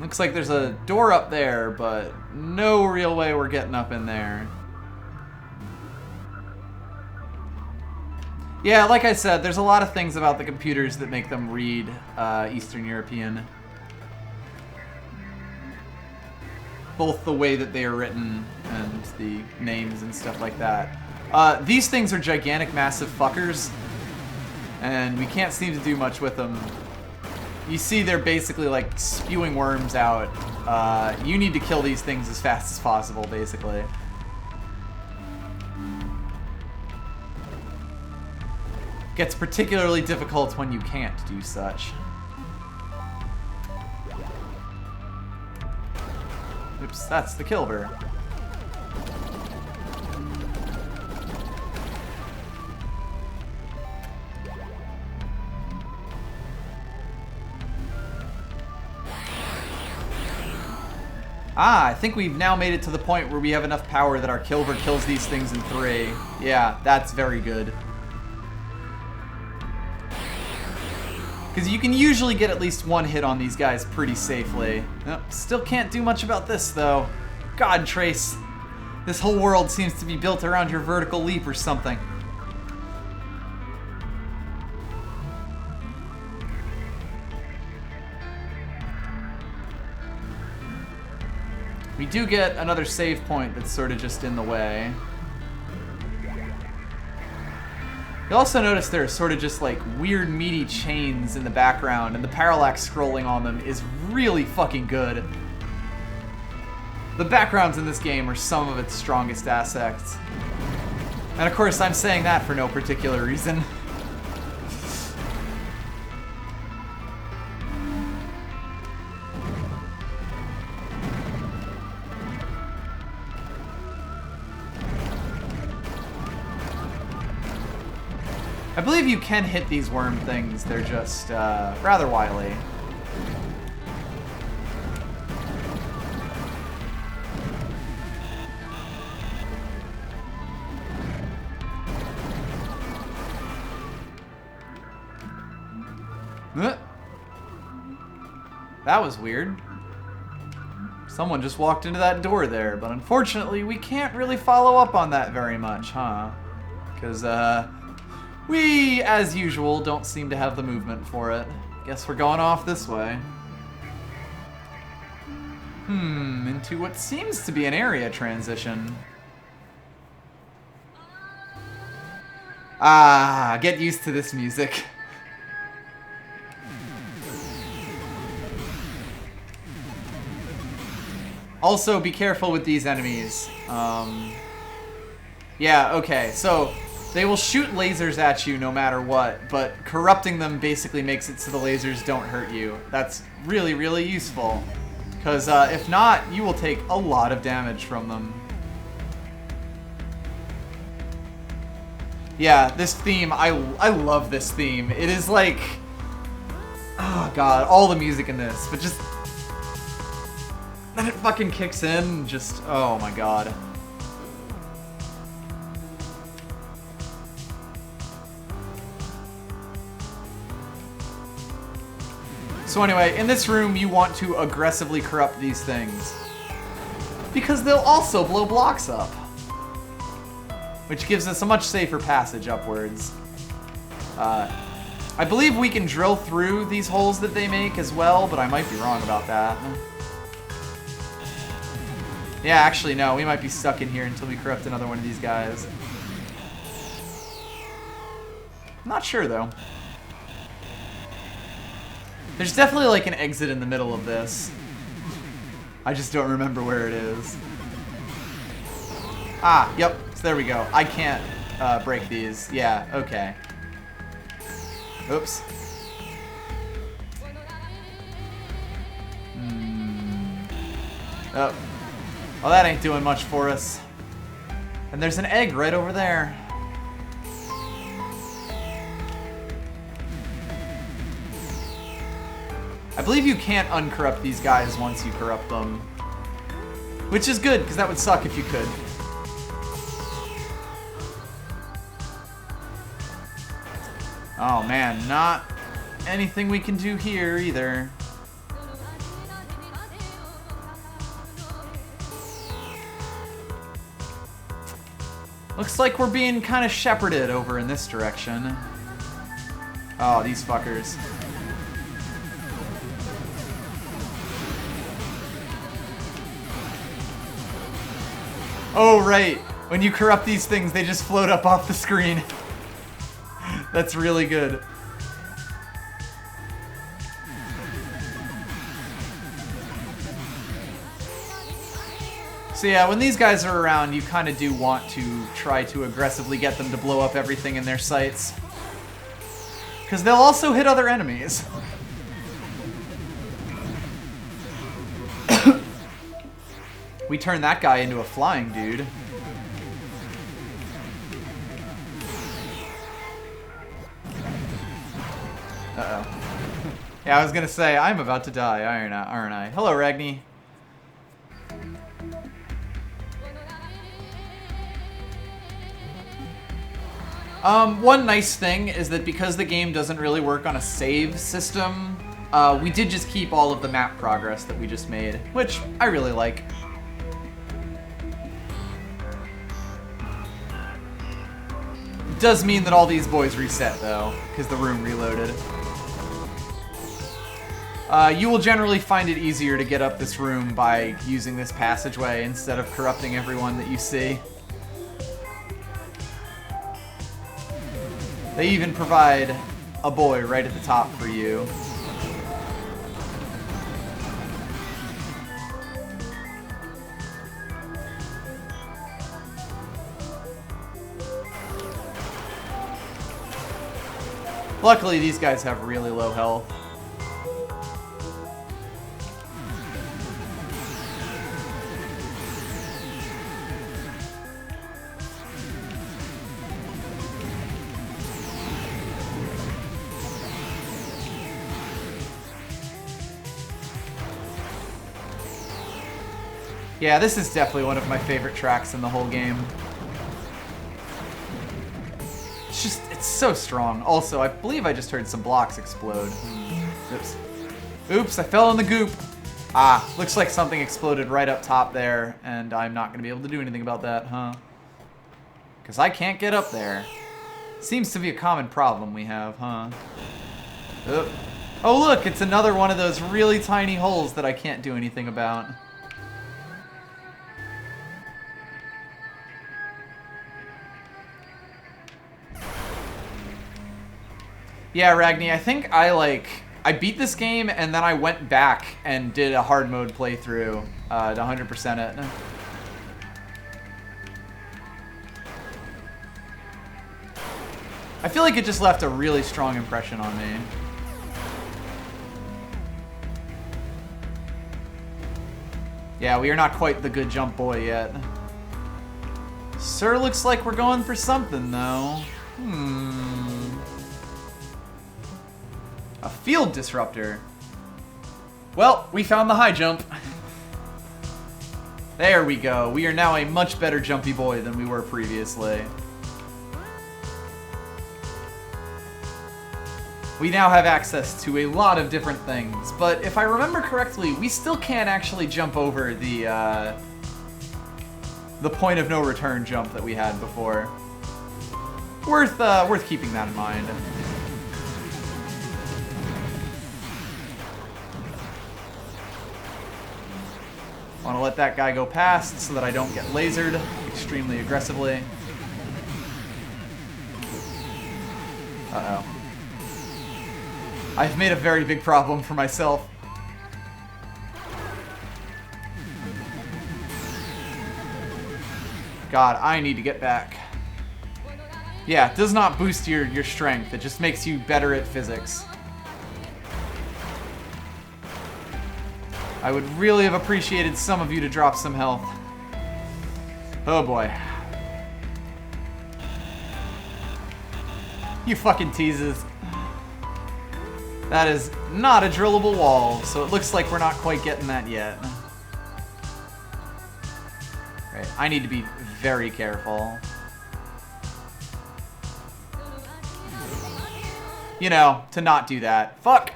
S1: Looks like there's a door up there, but no real way we're getting up in there. Yeah, like I said, there's a lot of things about the computers that make them read Eastern European. Both the way that they are written and the names and stuff like that. These things are gigantic, massive fuckers, and we can't seem to do much with them. You see they're basically like spewing worms out. You need to kill these things as fast as possible, basically. Gets particularly difficult when you can't do such. Oops, that's the Kilber. Ah, I think we've now made it to the point where we have enough power that our Kilber kills these things in 3. Yeah, that's very good. Because you can usually get at least one hit on these guys pretty safely. Nope, still can't do much about this, though. God, Trace. This whole world seems to be built around your vertical leap or something. We do get another save point that's sort of just in the way. You'll also notice there are sort of just like weird meaty chains in the background, and the parallax scrolling on them is really fucking good. The backgrounds in this game are some of its strongest assets. And of course I'm saying that for no particular reason. I believe you can hit these worm things, they're just rather wily. That was weird. Someone just walked into that door there, but unfortunately we can't really follow up on that very much, huh? Because, we, as usual, don't seem to have the movement for it. Guess we're going off this way. Into what seems to be an area transition. Ah, get used to this music. Also, be careful with these enemies. Yeah, okay, so they will shoot lasers at you no matter what, but corrupting them basically makes it so the lasers don't hurt you. That's really, really useful. Because if not, you will take a lot of damage from them. Yeah, this theme, I love this theme. It is like, oh god, all the music in this, but just, then it fucking kicks in, just, oh my god. So anyway, in this room you want to aggressively corrupt these things. Because they'll also blow blocks up. Which gives us a much safer passage upwards. I believe we can drill through these holes that they make as well, but I might be wrong about that. Yeah, actually, no. We might be stuck in here until we corrupt another one of these guys. I'm not sure, though. There's definitely, like, an exit in the middle of this. I just don't remember where it is. Ah, yep. So there we go. I can't break these. Yeah, okay. Oops. Oh. Well, that ain't doing much for us. And there's an egg right over there. I believe you can't uncorrupt these guys once you corrupt them. Which is good, because that would suck if you could. Oh man, not anything we can do here either. Looks like we're being kind of shepherded over in this direction. Oh, these fuckers. Oh, right. When you corrupt these things, they just float up off the screen. That's really good. So yeah, when these guys are around, you kind of do want to try to aggressively get them to blow up everything in their sights. Because they'll also hit other enemies. We turned that guy into a flying dude. Uh-oh. Yeah, I was gonna say, I'm about to die, aren't I? Hello, Ragni. One nice thing is that because the game doesn't really work on a save system, we did just keep all of the map progress that we just made, which I really like. It does mean that all these boys reset, though, because the room reloaded. You will generally find it easier to get up this room by using this passageway instead of corrupting everyone that you see. They even provide a boy right at the top for you. Luckily, these guys have really low health. Yeah, this is definitely one of my favorite tracks in the whole game. It's just, it's so strong. Also, I believe I just heard some blocks explode. Oops. Oops, I fell in the goop. Ah, looks like something exploded right up top there, and I'm not going to be able to do anything about that, huh? Because I can't get up there. Seems to be a common problem we have, huh? Oop. Oh, look, it's another one of those really tiny holes that I can't do anything about. Yeah, Ragni, I think I beat this game and then I went back and did a hard mode playthrough to 100% it. I feel like it just left a really strong impression on me. Yeah, we are not quite the good jump boy yet. Sir, looks like we're going for something, though. A field disruptor. Well, we found the high jump. There we go. We are now a much better jumpy boy than we were previously. We now have access to a lot of different things, but if I remember correctly, we still can't actually jump over the point of no return jump that we had before. Worth keeping that in mind. I want to let that guy go past so that I don't get lasered extremely aggressively. Uh-oh. I've made a very big problem for myself. God, I need to get back. Yeah, it does not boost your strength. It just makes you better at physics. I would really have appreciated some of you to drop some health. Oh boy. You fucking teases. That is not a drillable wall, so it looks like we're not quite getting that yet. Right, I need to be very careful. You know, to not do that. Fuck!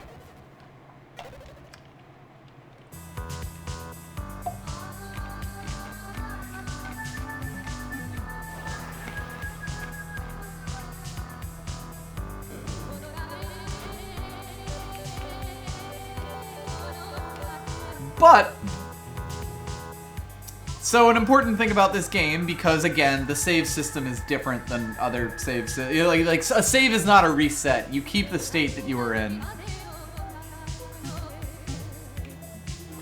S1: But, so an important thing about this game, because again, the save system is different than other saves. Like a save is not a reset. You keep the state that you were in.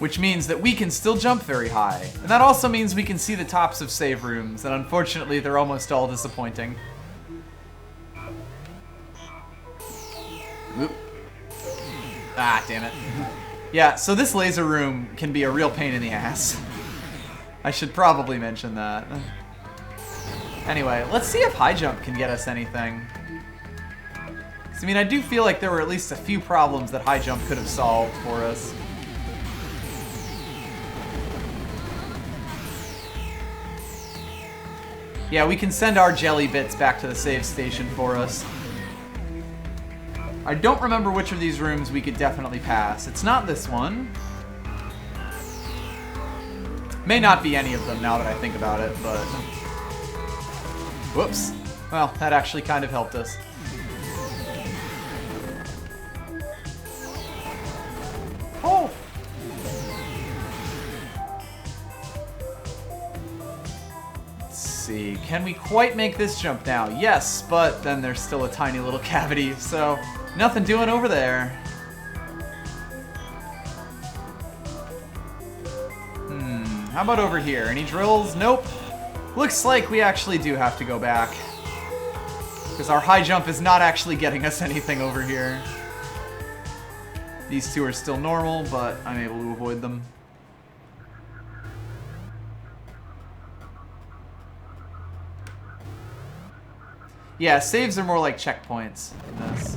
S1: Which means that we can still jump very high. And that also means we can see the tops of save rooms, and unfortunately they're almost all disappointing. Oop. Ah, damn it. Yeah, so this laser room can be a real pain in the ass. I should probably mention that. Anyway, let's see if high jump can get us anything. I mean, I do feel like there were at least a few problems that high jump could have solved for us. Yeah, we can send our jelly bits back to the save station for us. I don't remember which of these rooms we could definitely pass. It's not this one. May not be any of them now that I think about it, but... Whoops. Well, that actually kind of helped us. Oh! Let's see. Can we quite make this jump now? Yes, but then there's still a tiny little cavity, so... Nothing doing over there. How about over here? Any drills? Nope. Looks like we actually do have to go back. Because our high jump is not actually getting us anything over here. These two are still normal, but I'm able to avoid them. Yeah, saves are more like checkpoints in this.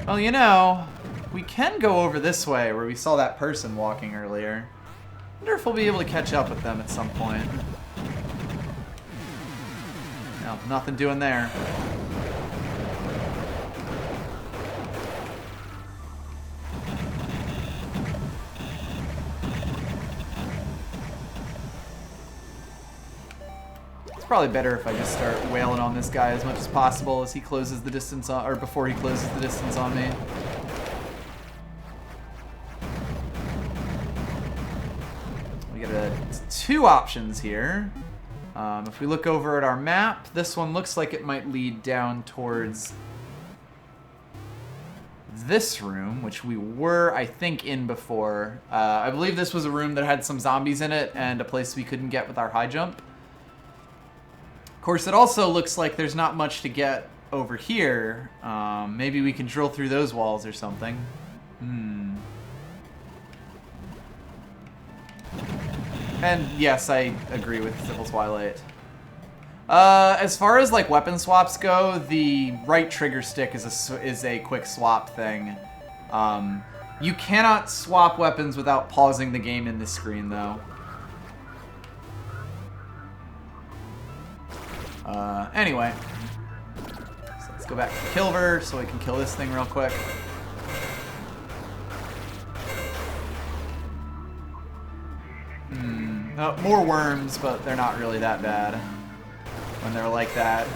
S1: Well, you know, we can go over this way where we saw that person walking earlier. I wonder if we'll be able to catch up with them at some point. No, nothing doing there. It's probably better if I just start wailing on this guy as much as possible as he closes the distance on, or before he closes the distance on me. We get two options here. If we look over at our map, this one looks like it might lead down towards this room, which we were, I think, in before. I believe this was a room that had some zombies in it and a place we couldn't get with our high jump. Of course, it also looks like there's not much to get over here. Maybe we can drill through those walls or something. And yes, I agree with Civil Twilight. As far as like weapon swaps go, the right trigger stick is a quick swap thing. You cannot swap weapons without pausing the game in this screen, though. Anyway. So let's go back to Kilver so we can kill this thing real quick. Oh, more worms, but they're not really that bad when they're like that.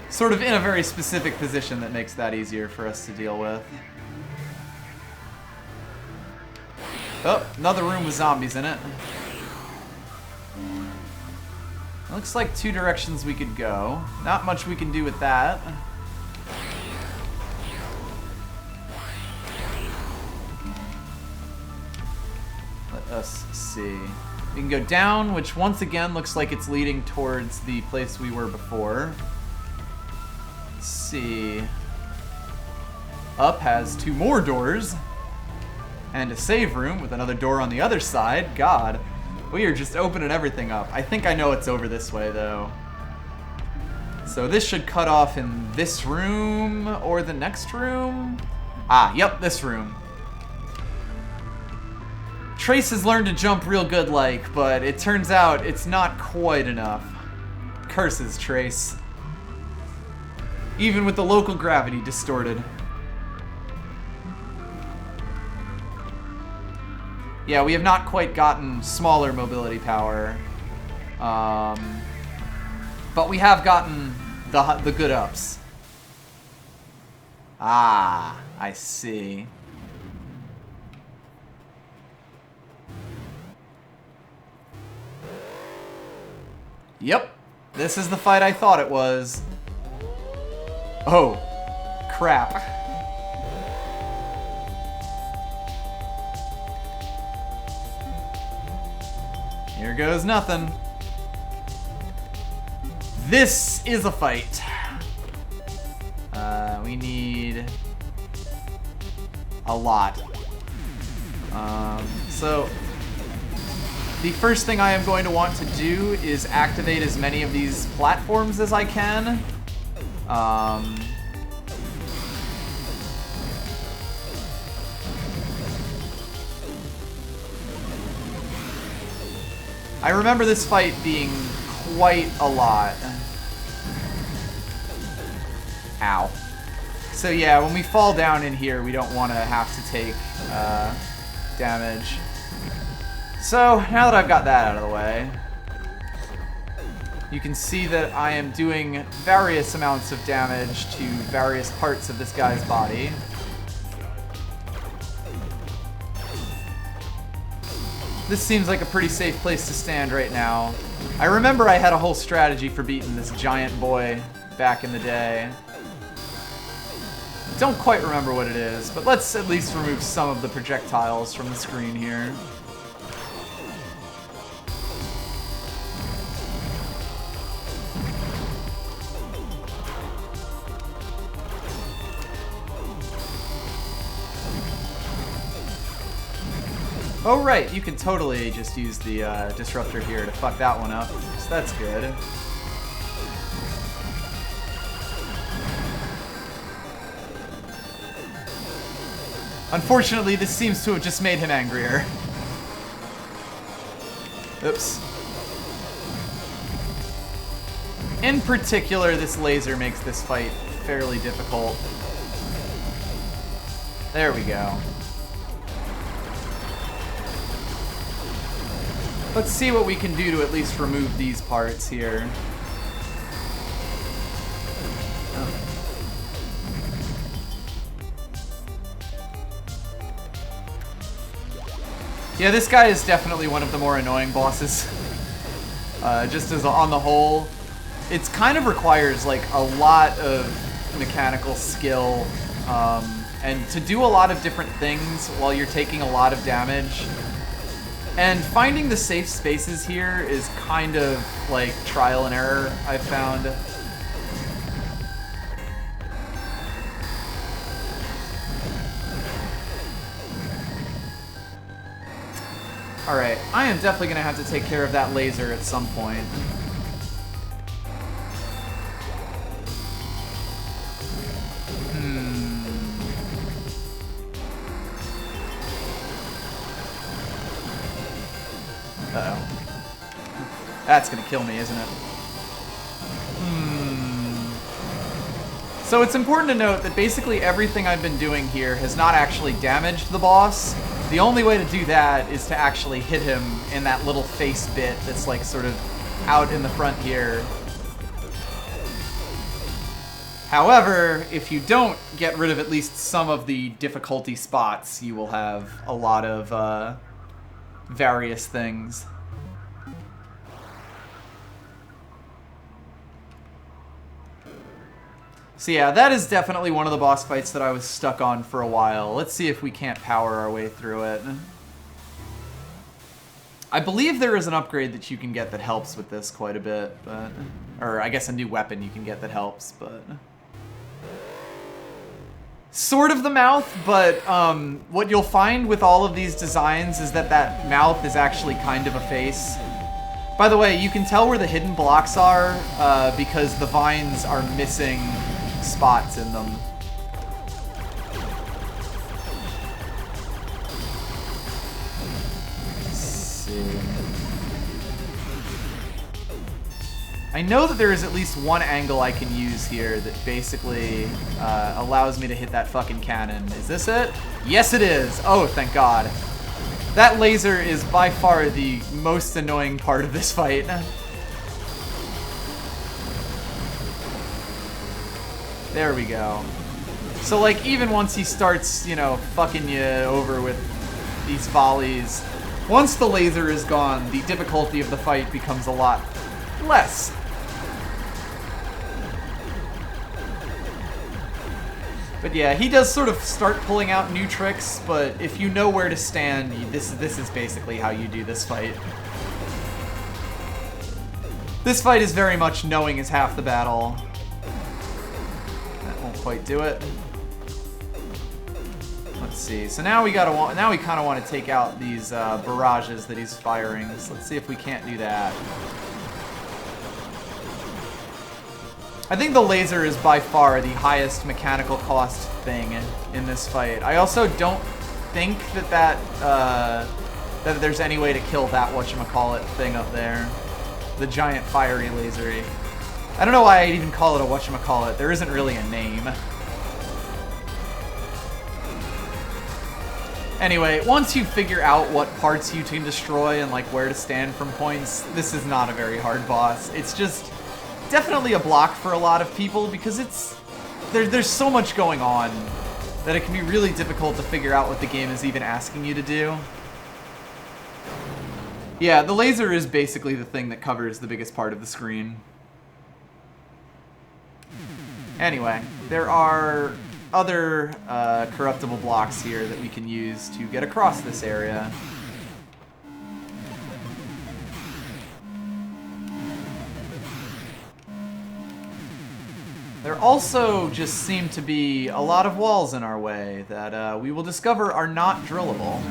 S1: Sort of in a very specific position that makes that easier for us to deal with. Oh, another room with zombies in it. Looks like 2 directions we could go. Not much we can do with that. Let us see. We can go down, which once again looks like it's leading towards the place we were before. Let's see. Up has 2 more doors. And a save room with another door on the other side. God. We are just opening everything up. I think I know it's over this way, though. So this should cut off in this room or the next room? Ah, yep, this room. Trace has learned to jump real good like, but it turns out it's not quite enough. Curses, Trace. Even with the local gravity distorted. Yeah, we have not quite gotten smaller mobility power. But we have gotten the good ups. Ah, I see. Yep, this is the fight I thought it was. Oh, crap. Here goes nothing. This is a fight. We need a lot. So the first thing I am going to want to do is activate as many of these platforms as I can. I remember this fight being quite a lot. Ow. So yeah, when we fall down in here, we don't want to have to take damage. So, now that I've got that out of the way, you can see that I am doing various amounts of damage to various parts of this guy's body. This seems like a pretty safe place to stand right now. I remember I had a whole strategy for beating this giant boy back in the day. Don't quite remember what it is, but let's at least remove some of the projectiles from the screen here. Oh right, you can totally just use the disruptor here to fuck that one up, so that's good. Unfortunately, this seems to have just made him angrier. Oops. In particular, this laser makes this fight fairly difficult. There we go. Let's see what we can do to at least remove these parts here. Yeah, this guy is definitely one of the more annoying bosses. Just as on the whole, it kind of requires like a lot of mechanical skill and to do a lot of different things while you're taking a lot of damage. And finding the safe spaces here is kind of like trial and error, I've found. Alright, I am definitely going to have to take care of that laser at some point. Uh-oh. That's going to kill me, isn't it? So it's important to note that basically everything I've been doing here has not actually damaged the boss. The only way to do that is to actually hit him in that little face bit that's like sort of out in the front here. However, if you don't get rid of at least some of the difficulty spots, you will have a lot of various things. So yeah, that is definitely one of the boss fights that I was stuck on for a while. Let's see if we can't power our way through it. I believe there is an upgrade that you can get that helps with this quite a bit, but... Or I guess a new weapon you can get that helps, but... Sort of the mouth, but what you'll find with all of these designs is that that mouth is actually kind of a face. By the way, you can tell where the hidden blocks are because the vines are missing spots in them. Let's see. I know that there is at least one angle I can use here that basically allows me to hit that fucking cannon. Is this it? Yes, it is. Oh, thank God. That laser is by far the most annoying part of this fight. There we go. So, like, even once he starts, you know, fucking you over with these volleys, once the laser is gone, the difficulty of the fight becomes a lot less. But yeah, he does sort of start pulling out new tricks, but if you know where to stand, this is basically how you do this fight. This fight is very much knowing is half the battle. That won't quite do it. Let's see. So now we kind of want to take out these barrages that he's firing. So let's see if we can't do that. I think the laser is by far the highest mechanical cost thing in this fight. I also don't think that there's any way to kill that whatchamacallit thing up there. The giant fiery lasery. I don't know why I'd even call it a whatchamacallit. There isn't really a name. Anyway, once you figure out what parts you can destroy and like where to stand from points, this is not a very hard boss. It's just definitely a block for a lot of people because there's so much going on that it can be really difficult to figure out what the game is even asking you to do. Yeah, the laser is basically the thing that covers the biggest part of the screen. Anyway, there are other corruptible blocks here that we can use to get across this area. There also just seem to be a lot of walls in our way that we will discover are not drillable.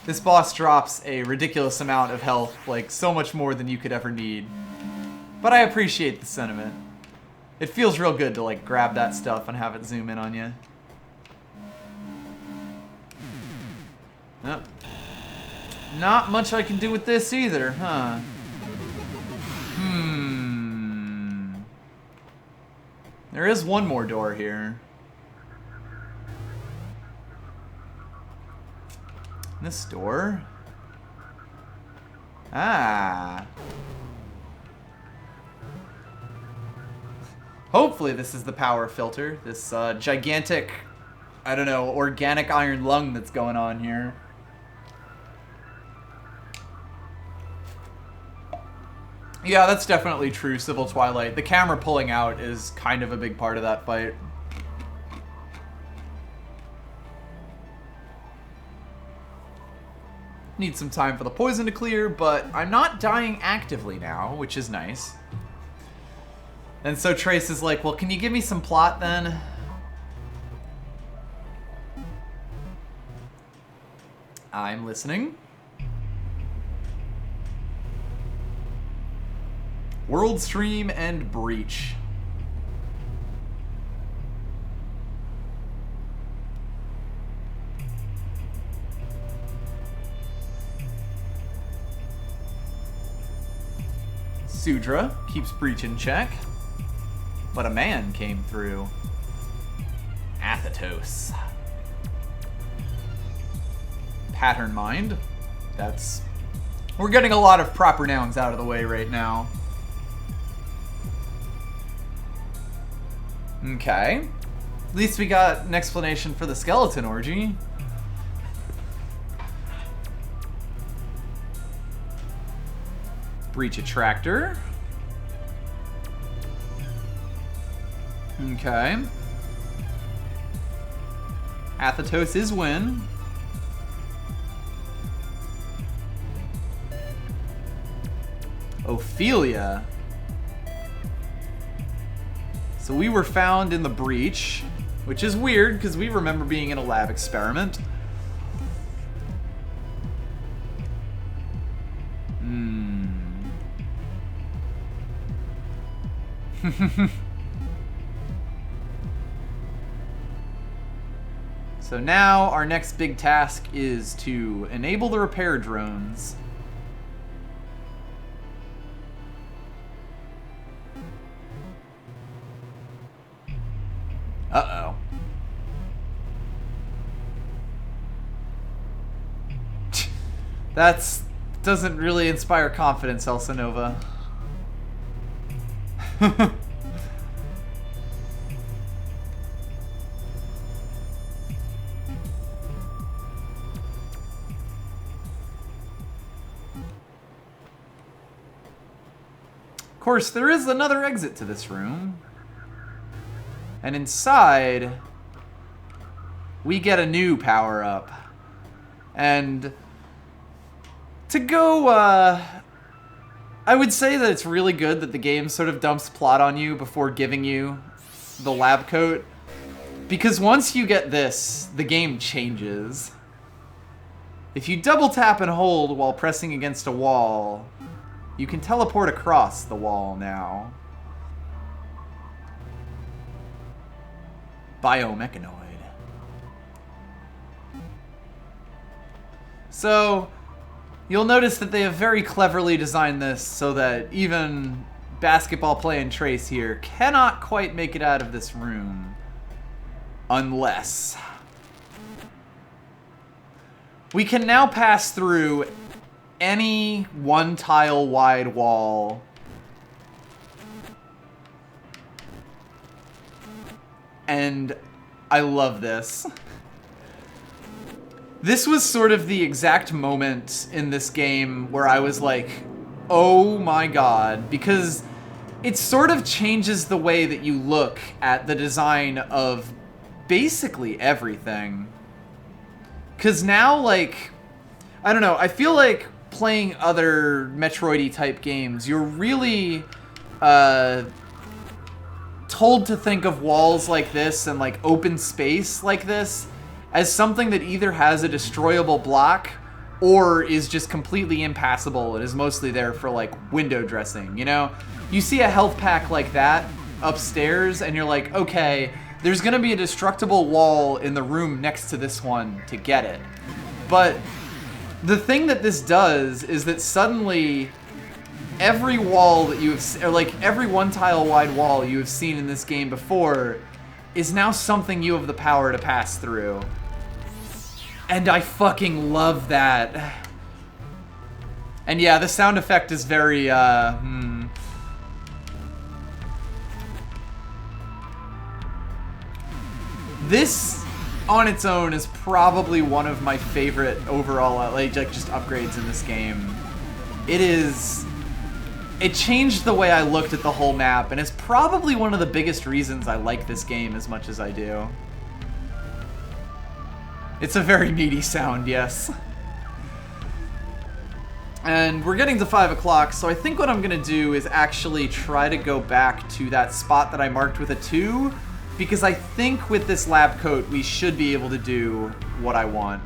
S1: This boss drops a ridiculous amount of health, like so much more than you could ever need. But I appreciate the sentiment. It feels real good to like grab that stuff and have it zoom in on you. Nope. Not much I can do with this either, huh? There is one more door here. This door? Ah. Hopefully this is the power filter. This gigantic, I don't know, organic iron lung that's going on here. Yeah, that's definitely true, Civil Twilight. The camera pulling out is kind of a big part of that fight. Need some time for the poison to clear, but I'm not dying actively now, which is nice. And so Trace is like, well, can you give me some plot then? I'm listening. World Stream and Breach. Sudra keeps Breach in check. But a man came through. Athetos. Pattern Mind. That's... We're getting a lot of proper nouns out of the way right now. Okay. At least we got an explanation for the skeleton orgy. Breach attractor. Okay. Athetos is win. Ophelia. So we were found in the breach, which is weird because we remember being in a lab experiment. So now our next big task is to enable the repair drones. Uh-oh. That's doesn't really inspire confidence, Elsa Nova. Of course, there is another exit to this room. And inside, we get a new power-up. And to go, I would say that it's really good that the game sort of dumps plot on you before giving you the lab coat. Because once you get this, the game changes. If you double tap and hold while pressing against a wall, you can teleport across the wall now. Biomechanoid. So, you'll notice that they have very cleverly designed this so that even basketball playing Trace here cannot quite make it out of this room. Unless we can now pass through any one tile wide wall and I love this. This was sort of the exact moment in this game where I was like, oh my god, because it sort of changes the way that you look at the design of basically everything. Because now, like, I don't know, I feel like playing other Metroid-y type games, you're really told to think of walls like this and like open space like this as something that either has a destroyable block or is just completely impassable and is mostly there for like window dressing, you know? You see a health pack like that upstairs and you're like, okay, there's gonna be a destructible wall in the room next to this one to get it. But the thing that this does is that suddenly every wall that you have, or like every one tile wide wall you have seen in this game before is now something you have the power to pass through. And I fucking love that. And yeah, the sound effect is very, This, on its own, is probably one of my favorite overall, like, just upgrades in this game. It changed the way I looked at the whole map, and it's probably one of the biggest reasons I like this game as much as I do. It's a very meaty sound, yes. And we're getting to 5 o'clock, so I think what I'm gonna do is actually try to go back to that spot that I marked with a 2, because I think with this lab coat, we should be able to do what I want.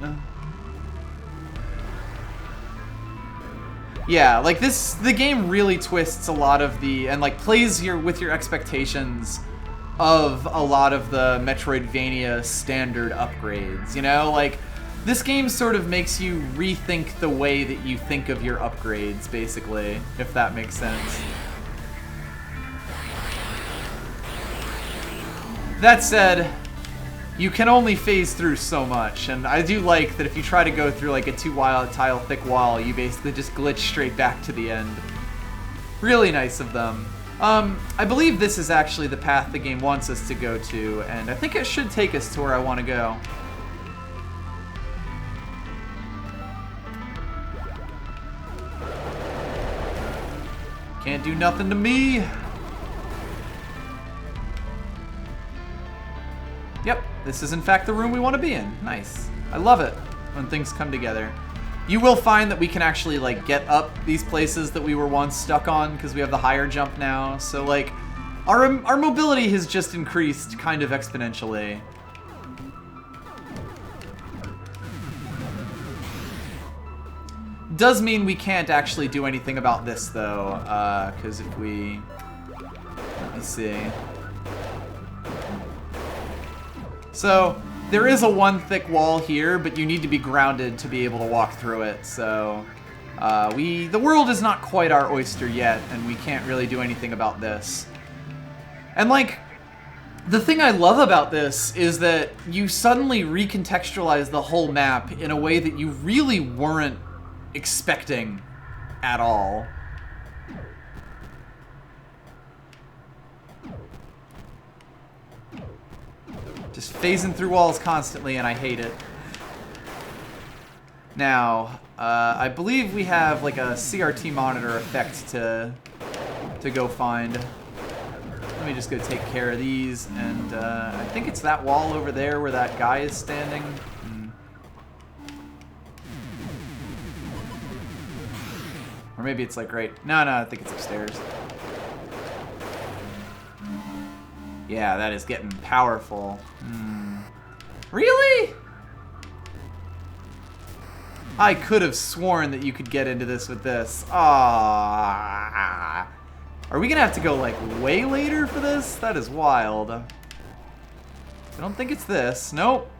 S1: Yeah, like the game really twists a lot of the, and like plays with your expectations of a lot of the Metroidvania standard upgrades, you know? Like, this game sort of makes you rethink the way that you think of your upgrades, basically, if that makes sense. That said, you can only phase through so much, and I do like that if you try to go through like a 2-tile thick wall, you basically just glitch straight back to the end. Really nice of them. I believe this is actually the path the game wants us to go to, and I think it should take us to where I want to go. Can't do nothing to me. Yep, this is in fact the room we want to be in. Nice. I love it when things come together. You will find that we can actually like get up these places that we were once stuck on because we have the higher jump now. So like our mobility has just increased kind of exponentially. Does mean we can't actually do anything about this though, because if we, let me see. So there is a one thick wall here, but you need to be grounded to be able to walk through it. So the world is not quite our oyster yet, and we can't really do anything about this. And like, the thing I love about this is that you suddenly recontextualize the whole map in a way that you really weren't expecting at all. Just phasing through walls constantly, and I hate it. Now, I believe we have like a CRT monitor effect to go find. Let me just go take care of these, and I think it's that wall over there where that guy is standing. Or maybe it's like right... No, I think it's upstairs. Yeah, that is getting powerful. Really? I could have sworn that you could get into this with this. Ah. Are we gonna have to go like way later for this? That is wild. I don't think it's this. Nope.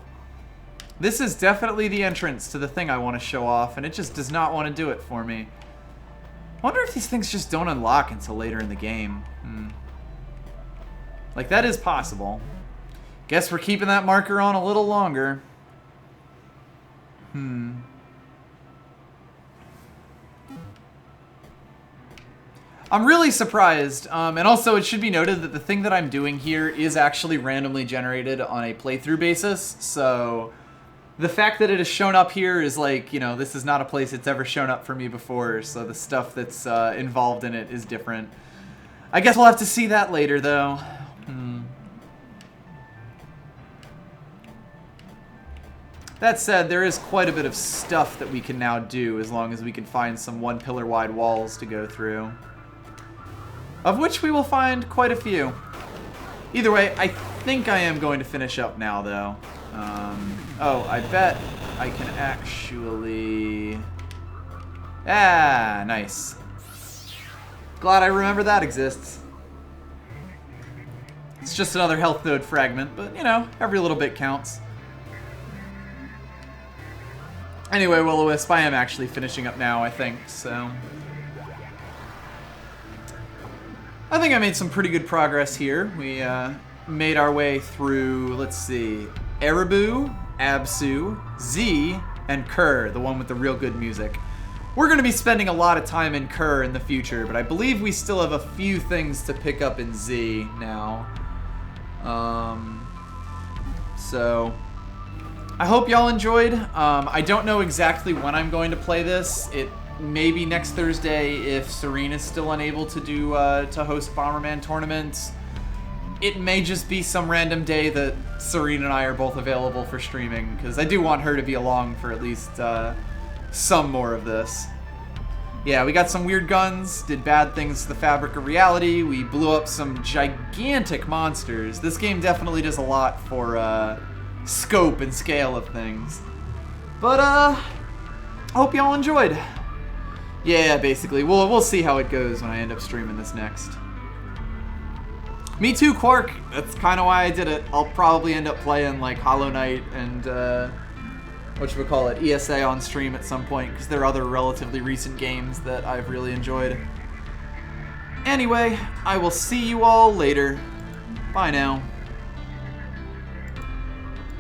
S1: This is definitely the entrance to the thing I want to show off, and it just does not want to do it for me. I wonder if these things just don't unlock until later in the game. Like, that is possible. Guess we're keeping that marker on a little longer. I'm really surprised, and also it should be noted that the thing that I'm doing here is actually randomly generated on a playthrough basis, so the fact that it has shown up here is like, you know, this is not a place it's ever shown up for me before, so the stuff that's involved in it is different. I guess we'll have to see that later, though. That said, there is quite a bit of stuff that we can now do as long as we can find some one-pillar wide walls to go through. Of which we will find quite a few. Either way, I think I am going to finish up now, though. Oh, I bet I can actually... Ah, nice. Glad I remember that exists. It's just another health node fragment, but, you know, every little bit counts. Anyway, Will-O-Wisp, I am actually finishing up now, I think, so... I think I made some pretty good progress here. We made our way through, let's see, Erebu, Absu, Z, and Kerr, the one with the real good music. We're going to be spending a lot of time in Kerr in the future, but I believe we still have a few things to pick up in Z now. So... I hope y'all enjoyed. I don't know exactly when I'm going to play this. It may be next Thursday if Serene is still unable to do to host Bomberman tournaments. It may just be some random day that Serene and I are both available for streaming, because I do want her to be along for at least some more of this. Yeah, we got some weird guns, did bad things to the fabric of reality, we blew up some gigantic monsters. This game definitely does a lot for scope and scale of things. But I hope y'all enjoyed. Yeah, basically. We'll see how it goes when I end up streaming this next. Me too, Quark. That's kind of why I did it. I'll probably end up playing like Hollow Knight and whatchamacallit, ESA on stream at some point, because there are other relatively recent games that I've really enjoyed. Anyway, I will see you all later. Bye now.